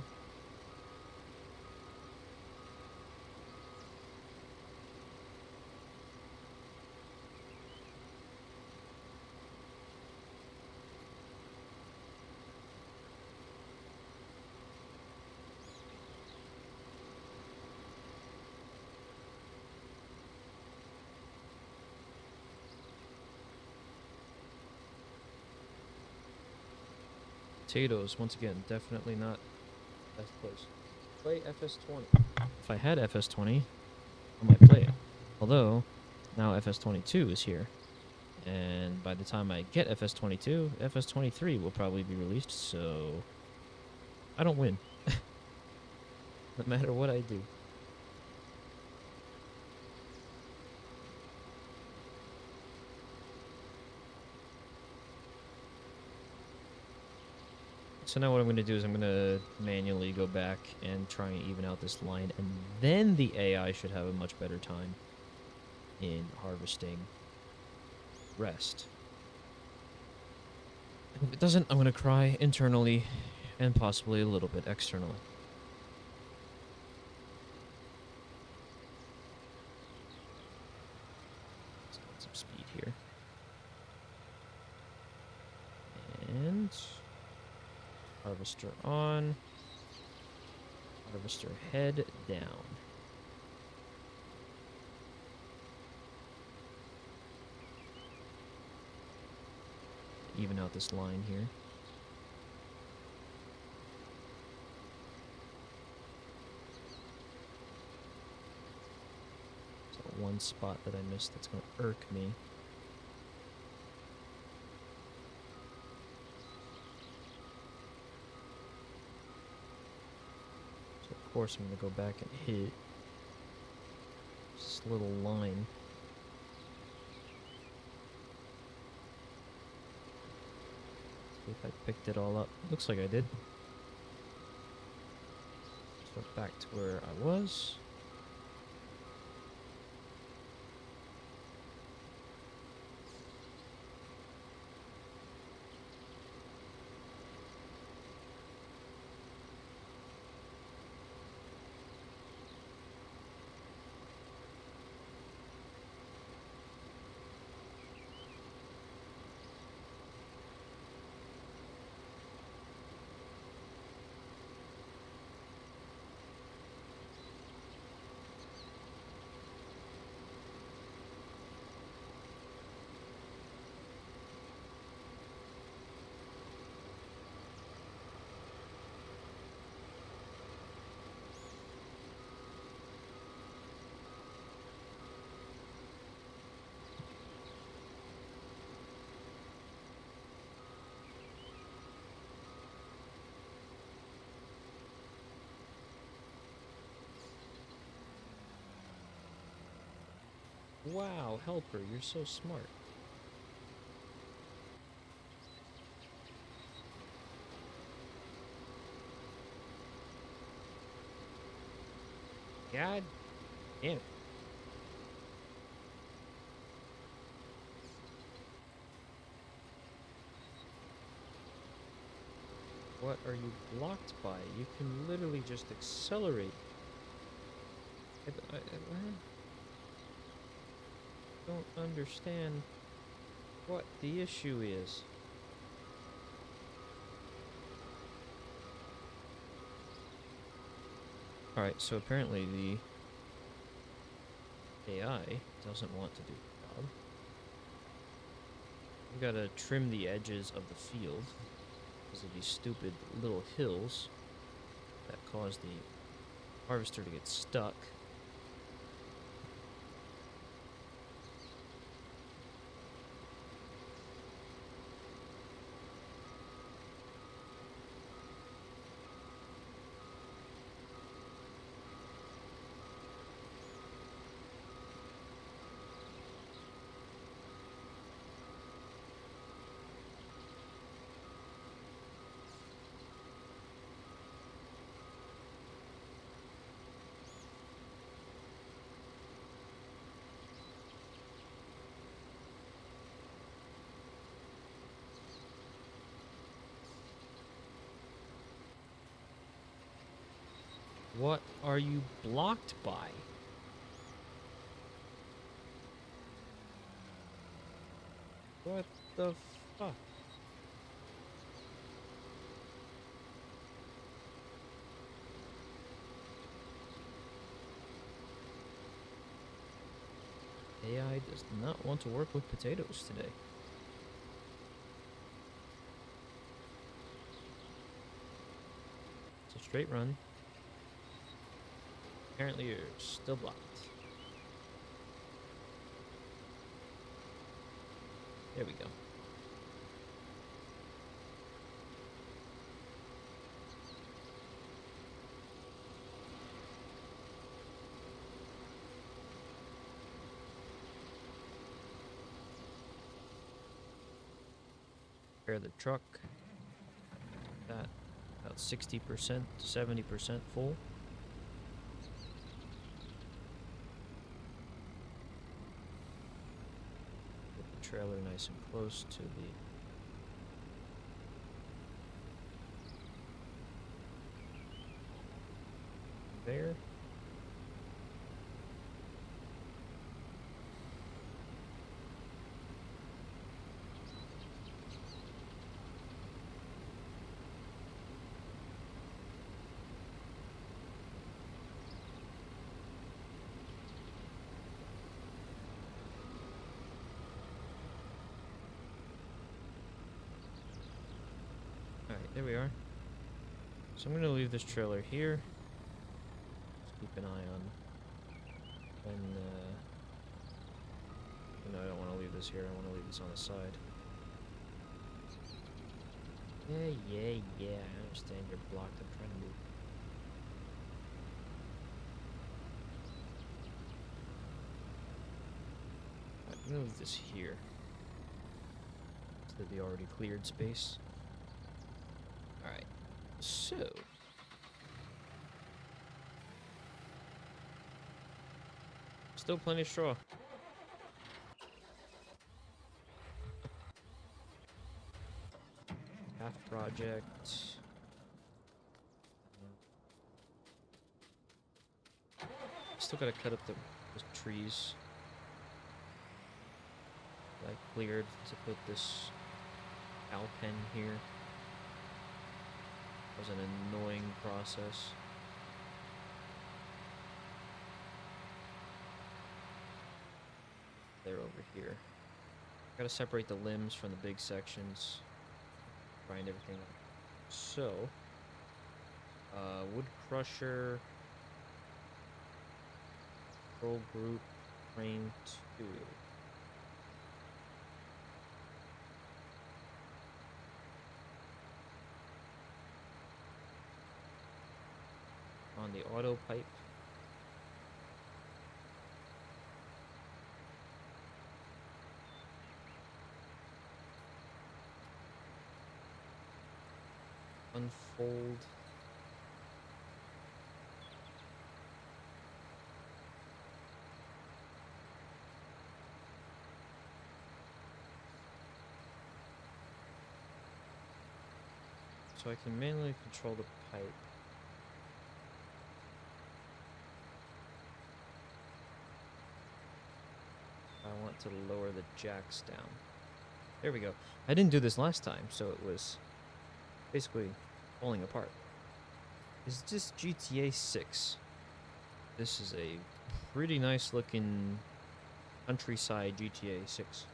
[SPEAKER 1] Potatoes, once again, definitely not best place. Play FS20. If I had FS20, I might play it. Although, now FS22 is here. And by the time I get FS22, FS23 will probably be released, so I don't win. No matter what I do. So now what I'm going to do is I'm going to manually go back and try and even out this line, and then the AI should have a much better time in harvesting rest. And if it doesn't, I'm going to cry internally and possibly a little bit externally. Let's get some speed here. And harvester on. Harvester head down. Even out this line here. So one spot that I missed that's going to irk me. Of course, I'm going to go back and hit this little line. See if I picked it all up. Looks like I did. So back to where I was. Wow, helper, you're so smart. God damn it. What are you blocked by? You can literally just accelerate. I don't understand what the issue is. Alright, so apparently the AI doesn't want to do the job. We gotta trim the edges of the field because of these stupid little hills that cause the harvester to get stuck. What are you blocked by? What the fuck? AI does not want to work with potatoes today. It's a straight run. Apparently you're still blocked. There we go. Prepare the truck. That about 60% to 70% full. Get the trailer nice and close to the conveyor. Alright, there we are. So I'm going to leave this trailer here. Just keep an eye on when, no, I don't want to leave this here. I want to leave this on the side. Yeah, I understand you're blocked. I'm trying to move. Alright, I'm going to leave this here. To the already cleared space. Alright, so still plenty of straw. Half project. Still gotta cut up the trees that I cleared to put this cow pen here. It was an annoying process. They're over here. Gotta separate the limbs from the big sections. Grind everything up. So, wood crusher, control group, frame 2. On the auto pipe. unfold. So I can manually control the pipe. I want to lower the jacks down. There we go. I didn't do this last time, so it was basically falling apart. Is this GTA 6? This is a pretty nice looking countryside GTA 6.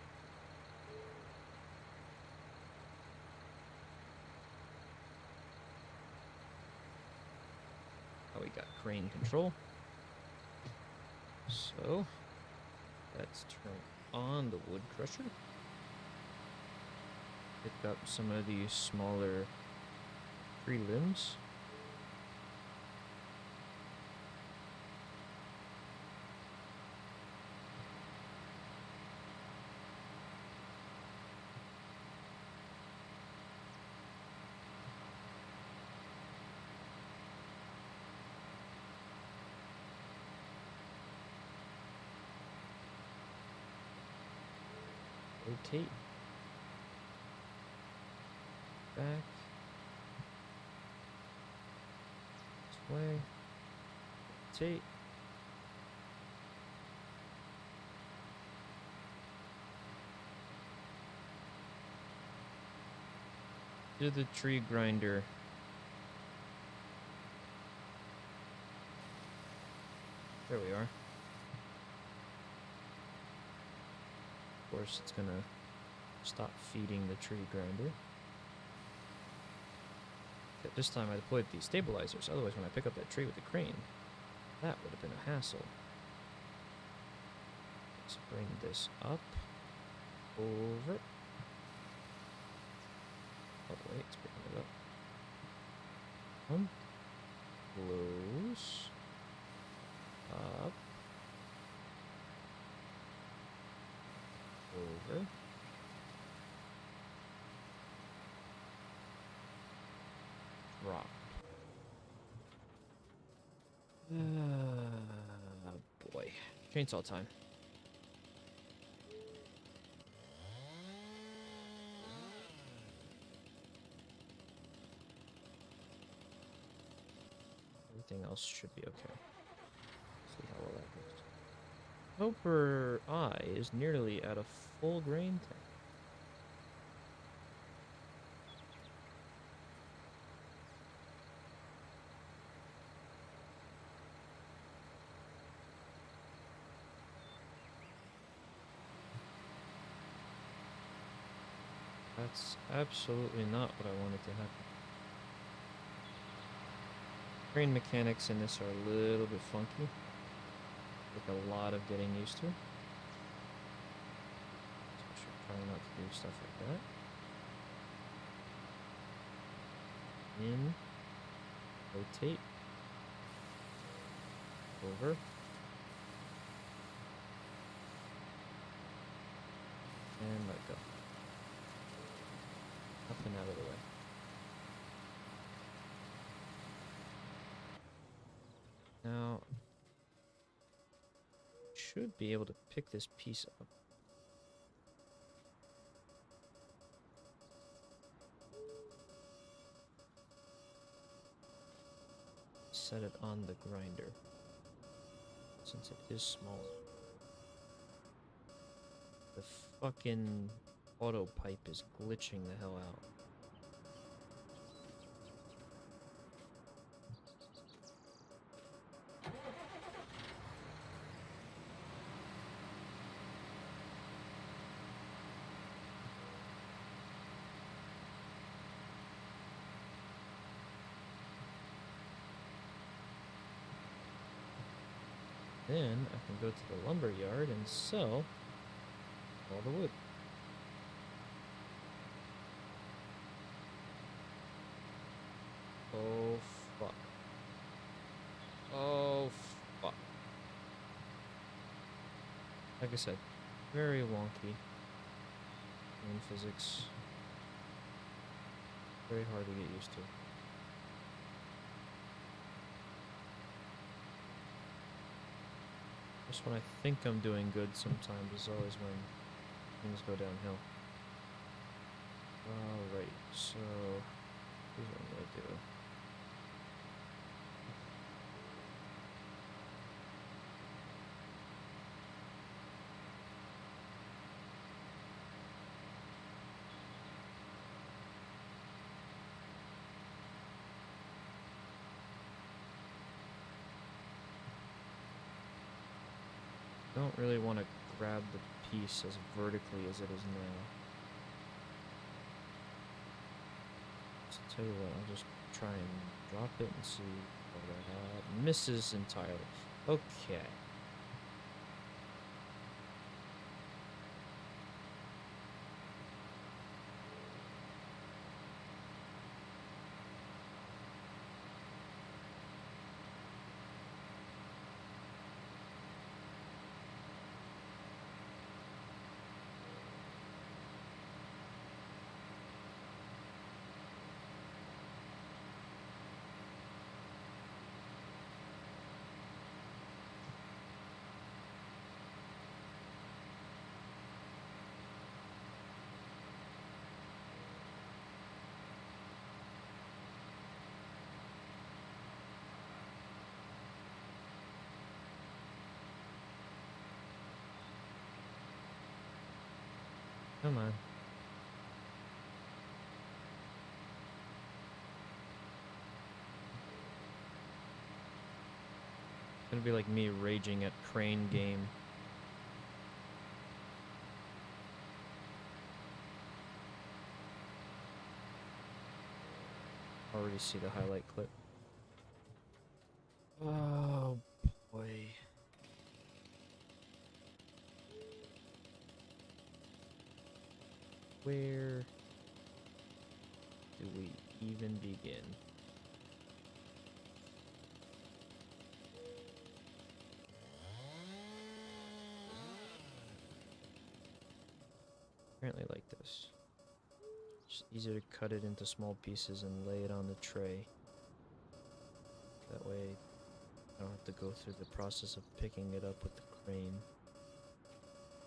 [SPEAKER 1] Oh, we got crane control. So, let's turn on the wood crusher. Pick up some of these smaller tree limbs. Rotate. Back. This way. Rotate. To the tree grinder. There we are. Of course, it's gonna stop feeding the tree grinder. Okay, this time I deployed these stabilizers, otherwise when I pick up that tree with the crane, that would have been a hassle. Let's bring this up, over. Oh wait, it's picking it up. One, close, up, over. Drop. Boy. Chainsaw time. Everything else should be okay. See how well that goes. Hoper Eye is nearly at a full grain tank. That's absolutely not what I wanted to happen. Crane mechanics in this are a little bit funky. Take a lot of getting used to. So I should try not to do stuff like that. In. Rotate. Over. And let go. Up and out of the way. Now, should be able to pick this piece up. Set it on the grinder, since it is small. The fucking auto pipe is glitching the hell out. Then I can go to the lumber yard and sell all the wood. Oh fuck. Oh fuck. Like I said, very wonky in physics. Very hard to get used to. Just when I think I'm doing good sometimes is always when things go downhill. Alright, so here's what I'm gonna do. I don't really want to grab the piece as vertically as it is now. So tell you what, I'll just try and drop it and see whether that misses entirely. Okay. Come on. It's gonna be like me raging at Crane Game. Already see the highlight clip. Oh boy. Where do we even begin? Apparently like this. It's easier to cut it into small pieces and lay it on the tray. That way I don't have to go through the process of picking it up with the crane.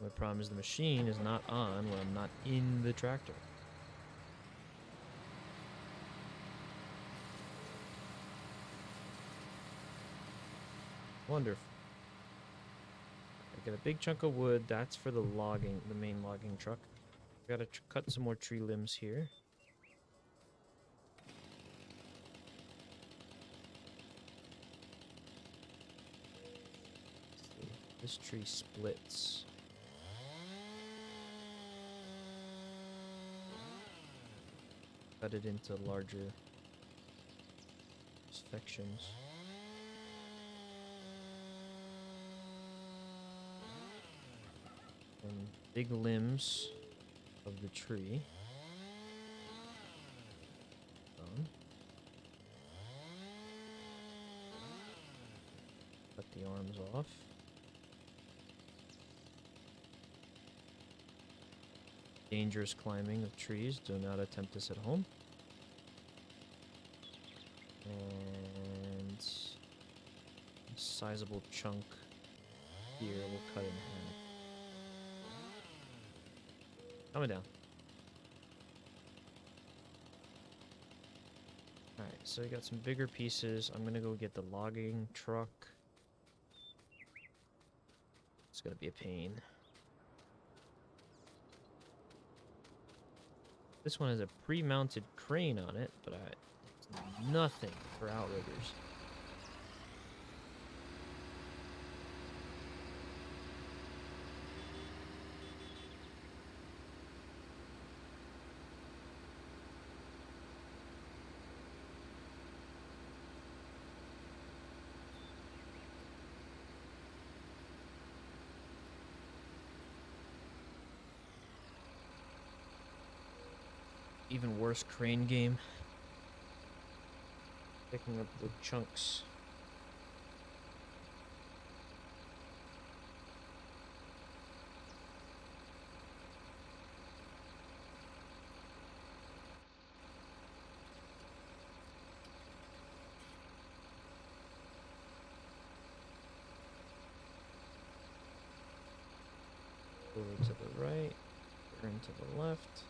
[SPEAKER 1] The problem is the machine is not on when I'm not in the tractor. Wonderful. I got a big chunk of wood. That's for the logging, the main logging truck. Gotta cut some more tree limbs here. See, this tree splits. Cut it into larger sections. And big limbs of the tree. Cut the arms off. Dangerous climbing of trees. Do not attempt this at home. And a sizable chunk here we'll cut in half. Coming down. Alright, so we got some bigger pieces. I'm gonna go get the logging truck. It's gonna be a pain. This one has a pre-mounted crane on it, but it's nothing for outriggers. Even worse crane game. Picking up wood chunks. to the right, turn to the left,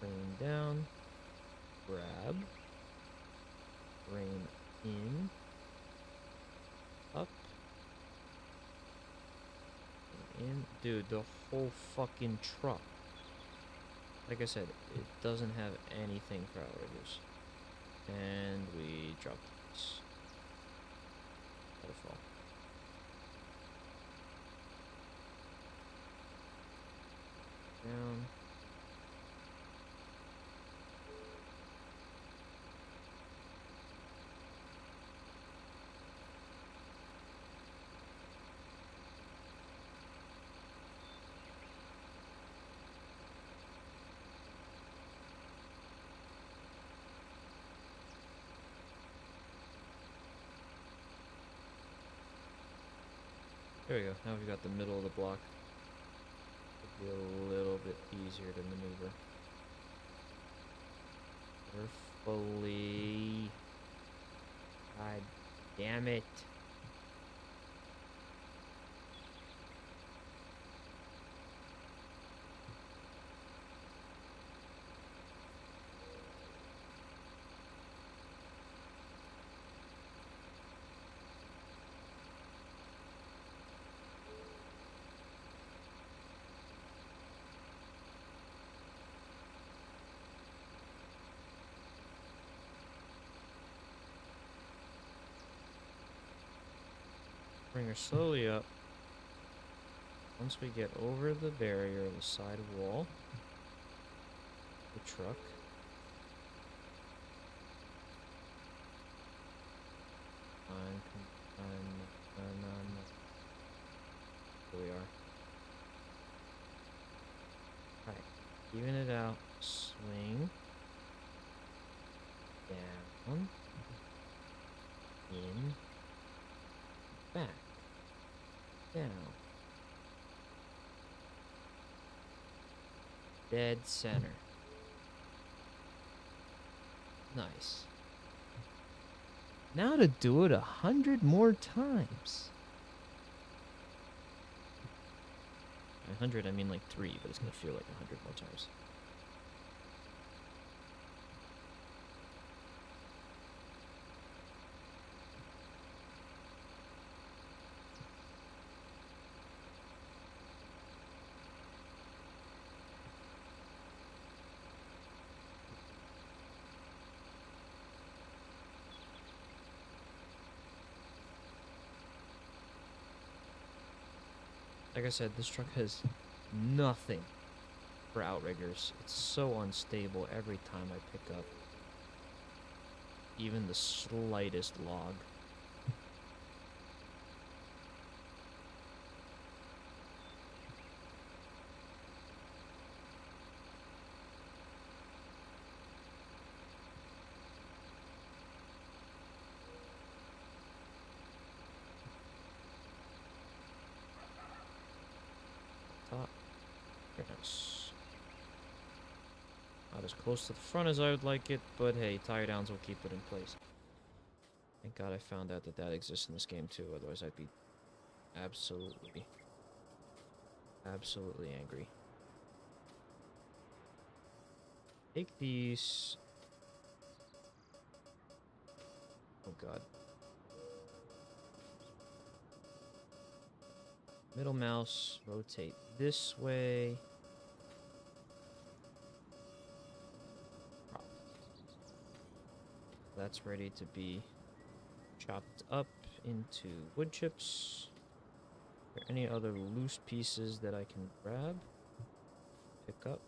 [SPEAKER 1] rain down, grab, rain in, up, and in. Dude, the whole fucking truck. Like I said, it doesn't have anything for outriggers. And we drop this. Waterfall. Down. There we go. Now we've got the middle of the block. It'll be a little bit easier to maneuver. Carefully. God damn it. Bring her slowly up. Once we get over the barrier, the side wall, the truck. Here we are. Alright, even it out. Swing. Down. In. Back. Down. Dead center. Nice. Now to do it 100 more times. 100, I mean like 3, but it's gonna feel like 100 more times. Like I said, this truck has nothing for outriggers. It's so unstable every time I pick up even the slightest log. Top. Very nice. Not as close to the front as I would like it, but hey, tire downs will keep it in place. Thank God I found out that that exists in this game too, otherwise I'd be absolutely angry. Take these. Oh God. Middle mouse, rotate this way. That's ready to be chopped up into wood chips. Are there any other loose pieces that I can grab, pick up,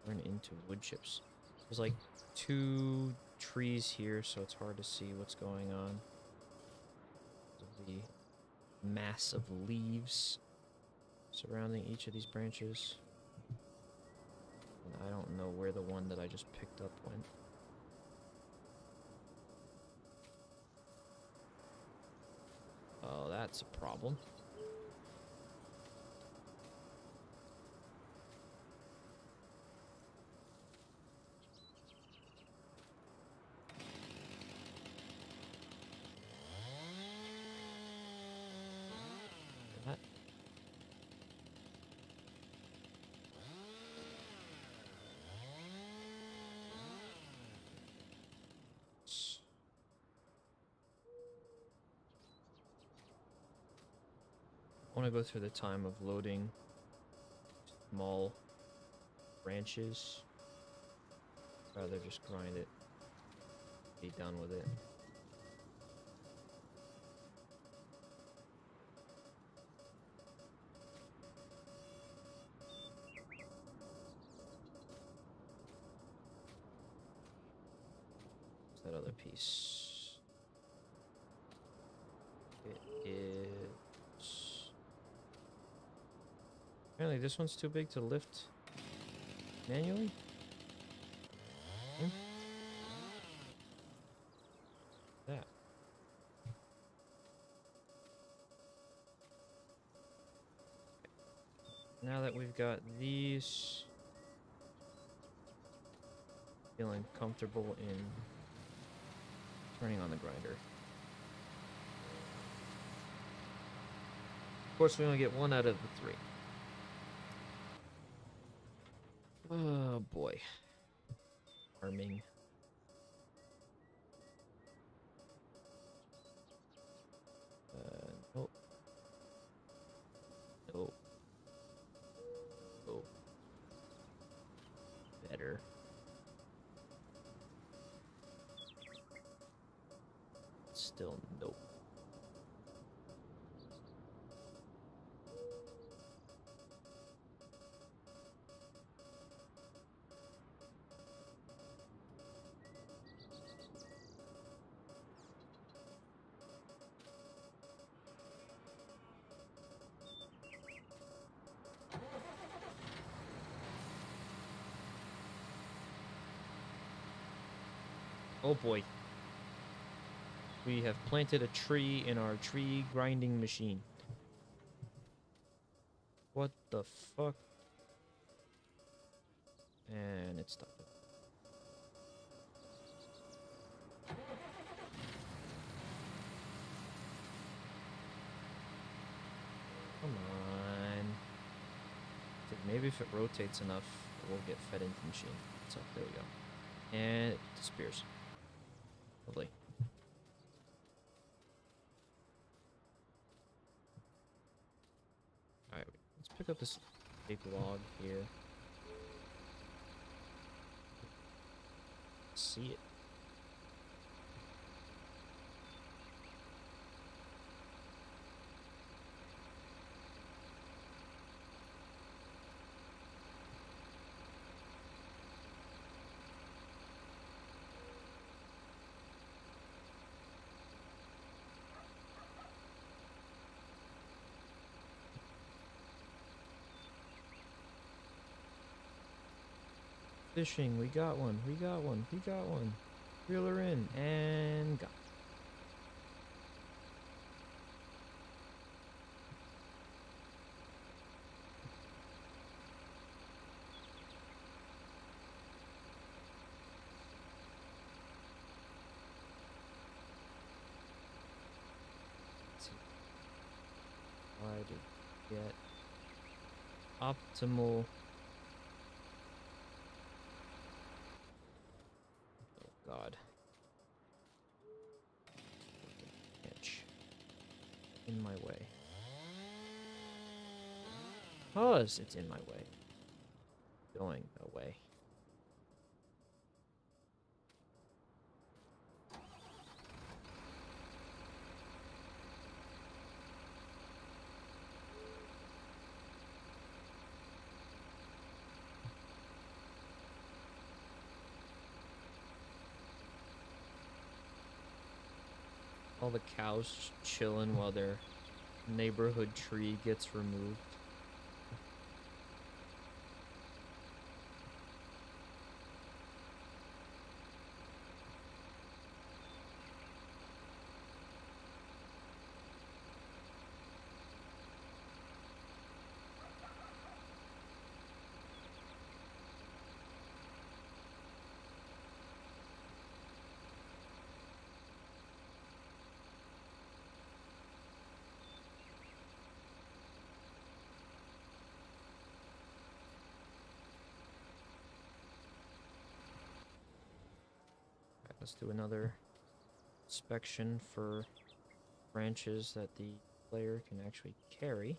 [SPEAKER 1] turn into wood chips? There's like 2 trees here, so it's hard to see what's going on. The mass of leaves surrounding each of these branches. And I don't know where the one that I just picked up went. Oh, that's a problem. want to go through the time of loading small branches. Rather just grind it. Be done with it. What's that other piece? It is... Apparently this one's too big to lift manually? That. Now that we've got these, feeling comfortable in turning on the grinder. Of course, we only get one out of the three. Oh boy. Farming. Nope. Nope. Nope. Better. Still nope. Oh boy. We have planted a tree in our tree grinding machine. What the fuck? And it stopped. Come on. Maybe if it rotates enough, it will get fed into the machine. So, there we go. And it disappears. Lovely. Alright, let's pick up this big log here. See it. Fishing, we got one, we got one, we got one. Reel her in, and got. Let's see. Try to get optimal. God. Inch. In my way. Because it's in my way. Going away. All the cows just chilling while their neighborhood tree gets removed. Let's do another inspection for branches that the player can actually carry.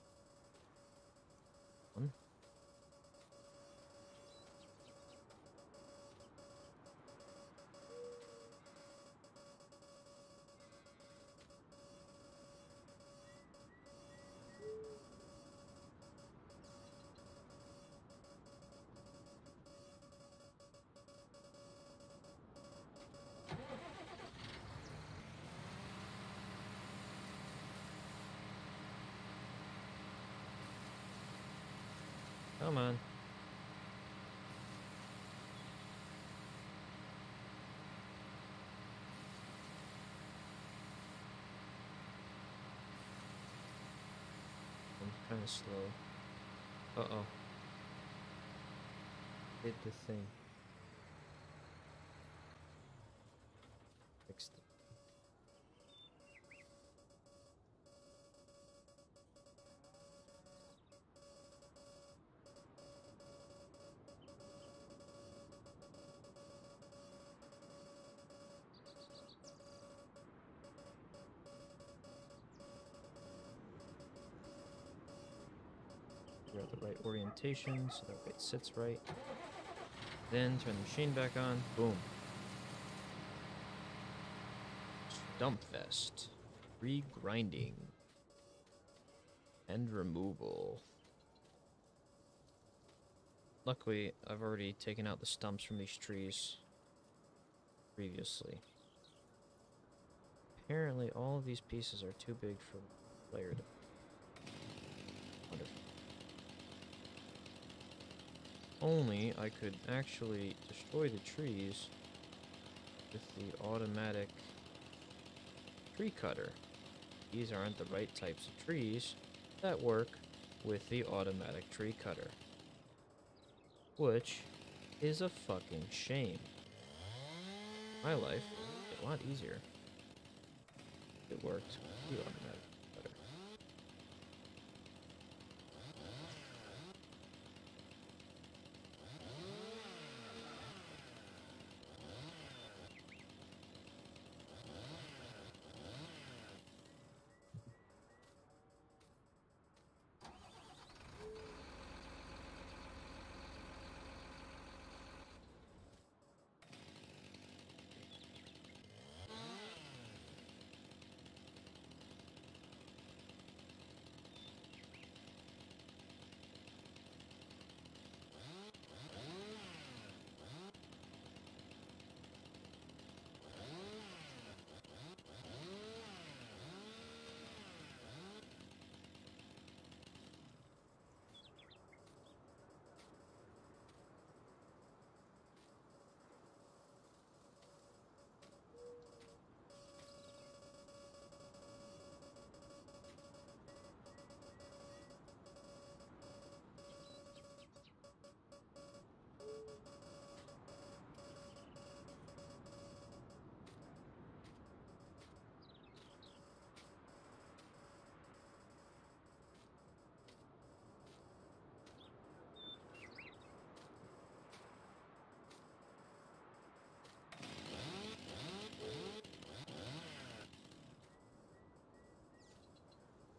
[SPEAKER 1] Come on. I'm kind of slow. Uh-oh. Hit the thing. Fixed it. Figure out the right orientation so that it sits right. Then turn the machine back on. Boom. Stump vest. Regrinding. And removal. Luckily, I've already taken out the stumps from these trees previously. Apparently, all of these pieces are too big for the player to... Wonderful. Only I could actually destroy the trees with the automatic tree cutter. These aren't the right types of trees that work with the automatic tree cutter. Which is a fucking shame. My life would be a lot easier if it worked with the automatic cutter.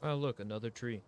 [SPEAKER 1] Oh, look, another tree.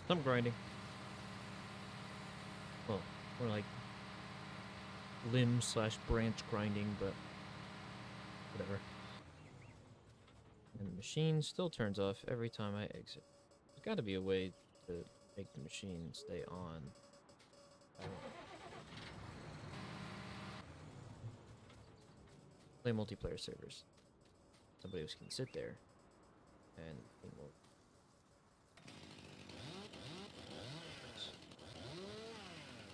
[SPEAKER 1] Stump grinding. Well, more like limb/branch grinding, but whatever. And the machine still turns off every time I exit. There's got to be a way to make the machine stay on. I don't play multiplayer servers. Somebody else can sit there and it will.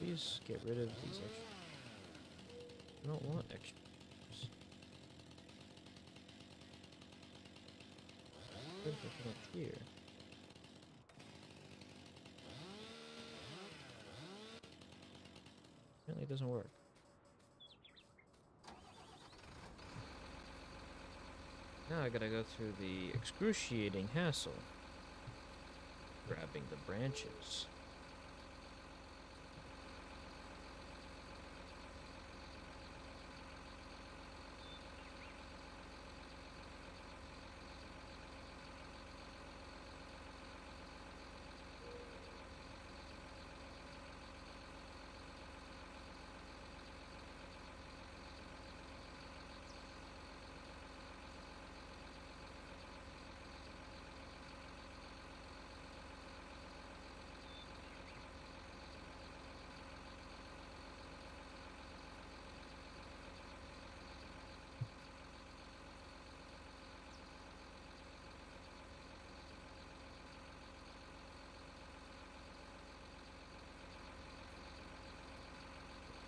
[SPEAKER 1] Please get rid of these extras. I don't want extras. Good for clear. Apparently it doesn't work. Now I gotta go through the excruciating hassle. Grabbing the branches.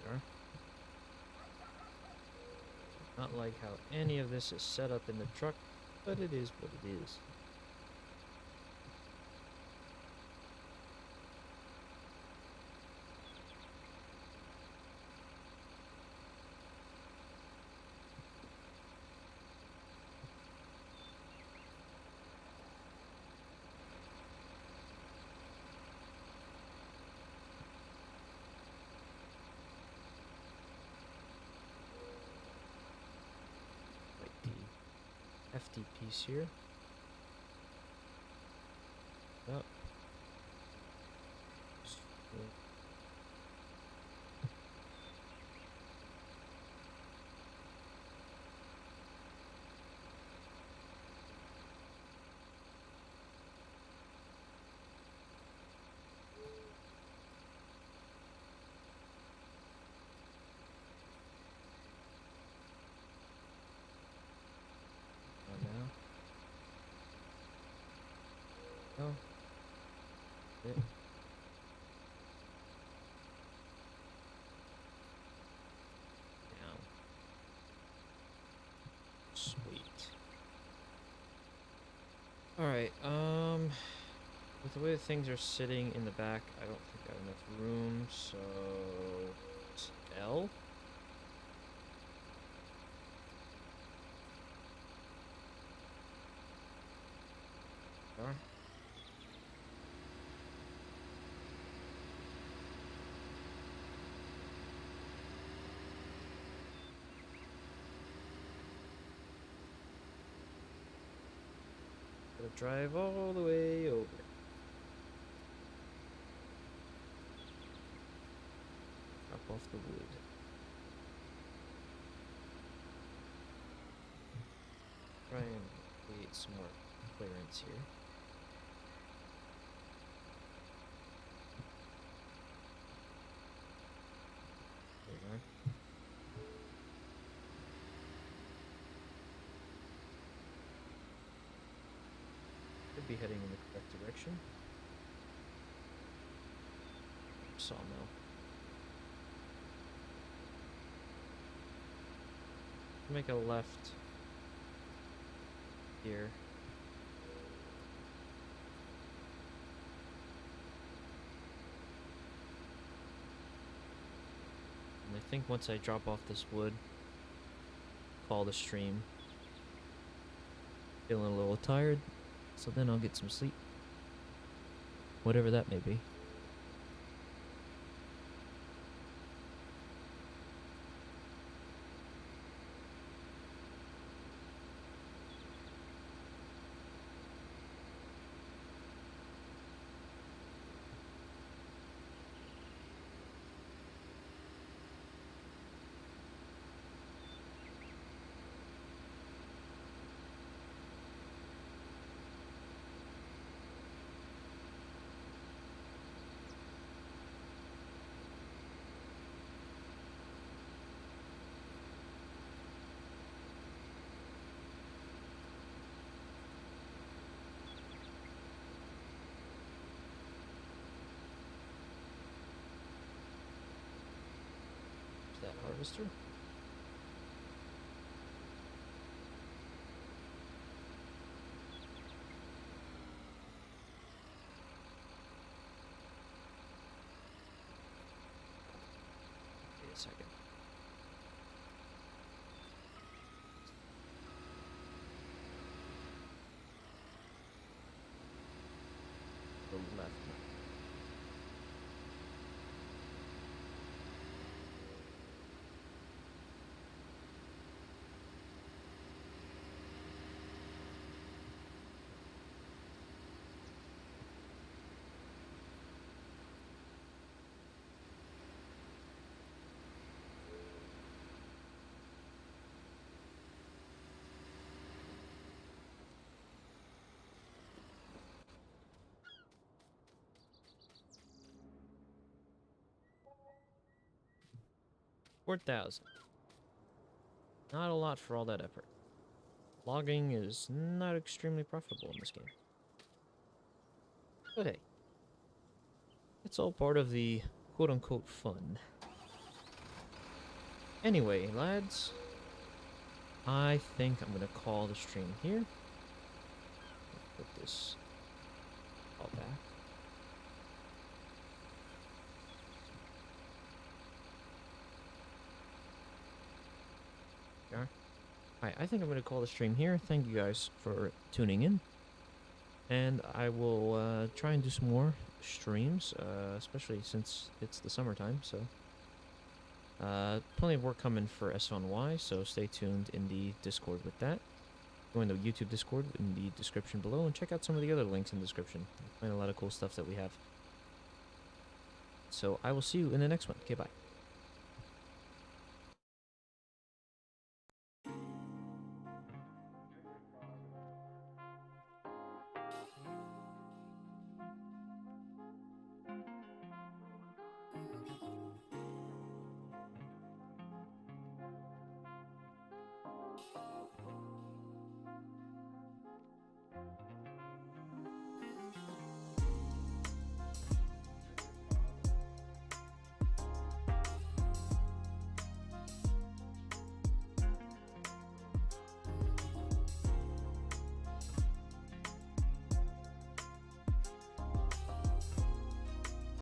[SPEAKER 1] There. Not like how any of this is set up in the truck, but it is what it is. Like the FT piece here. Up. Now. Oh. It. Now. Sweet. Alright, with the way things are sitting in the back, I don't think I have enough room, so it's L. There. Gotta drive all the way over. Drop off the wood. Try and create some more clearance here. There we are. Could be heading in the correct direction. Sawmill. Make a left here. And I think once I drop off this wood, call the stream. Feeling a little tired, so then I'll get some sleep. Whatever that may be. That harvester. second. The left. 4,000. Not a lot for all that effort. Logging is not extremely profitable in this game. But hey, it's all part of the quote-unquote fun. Anyway, lads, I think I'm going to call the stream here. Put this all back. Alright, I think I'm going to call the stream here. Thank you guys for tuning in. And I will try and do some more streams, especially since it's the summertime, so... plenty of work coming for S1Y, so stay tuned in the Discord with that. Join the YouTube Discord in the description below, and check out some of the other links in the description. You'll find a lot of cool stuff that we have. So I will see you in the next one. Okay, bye.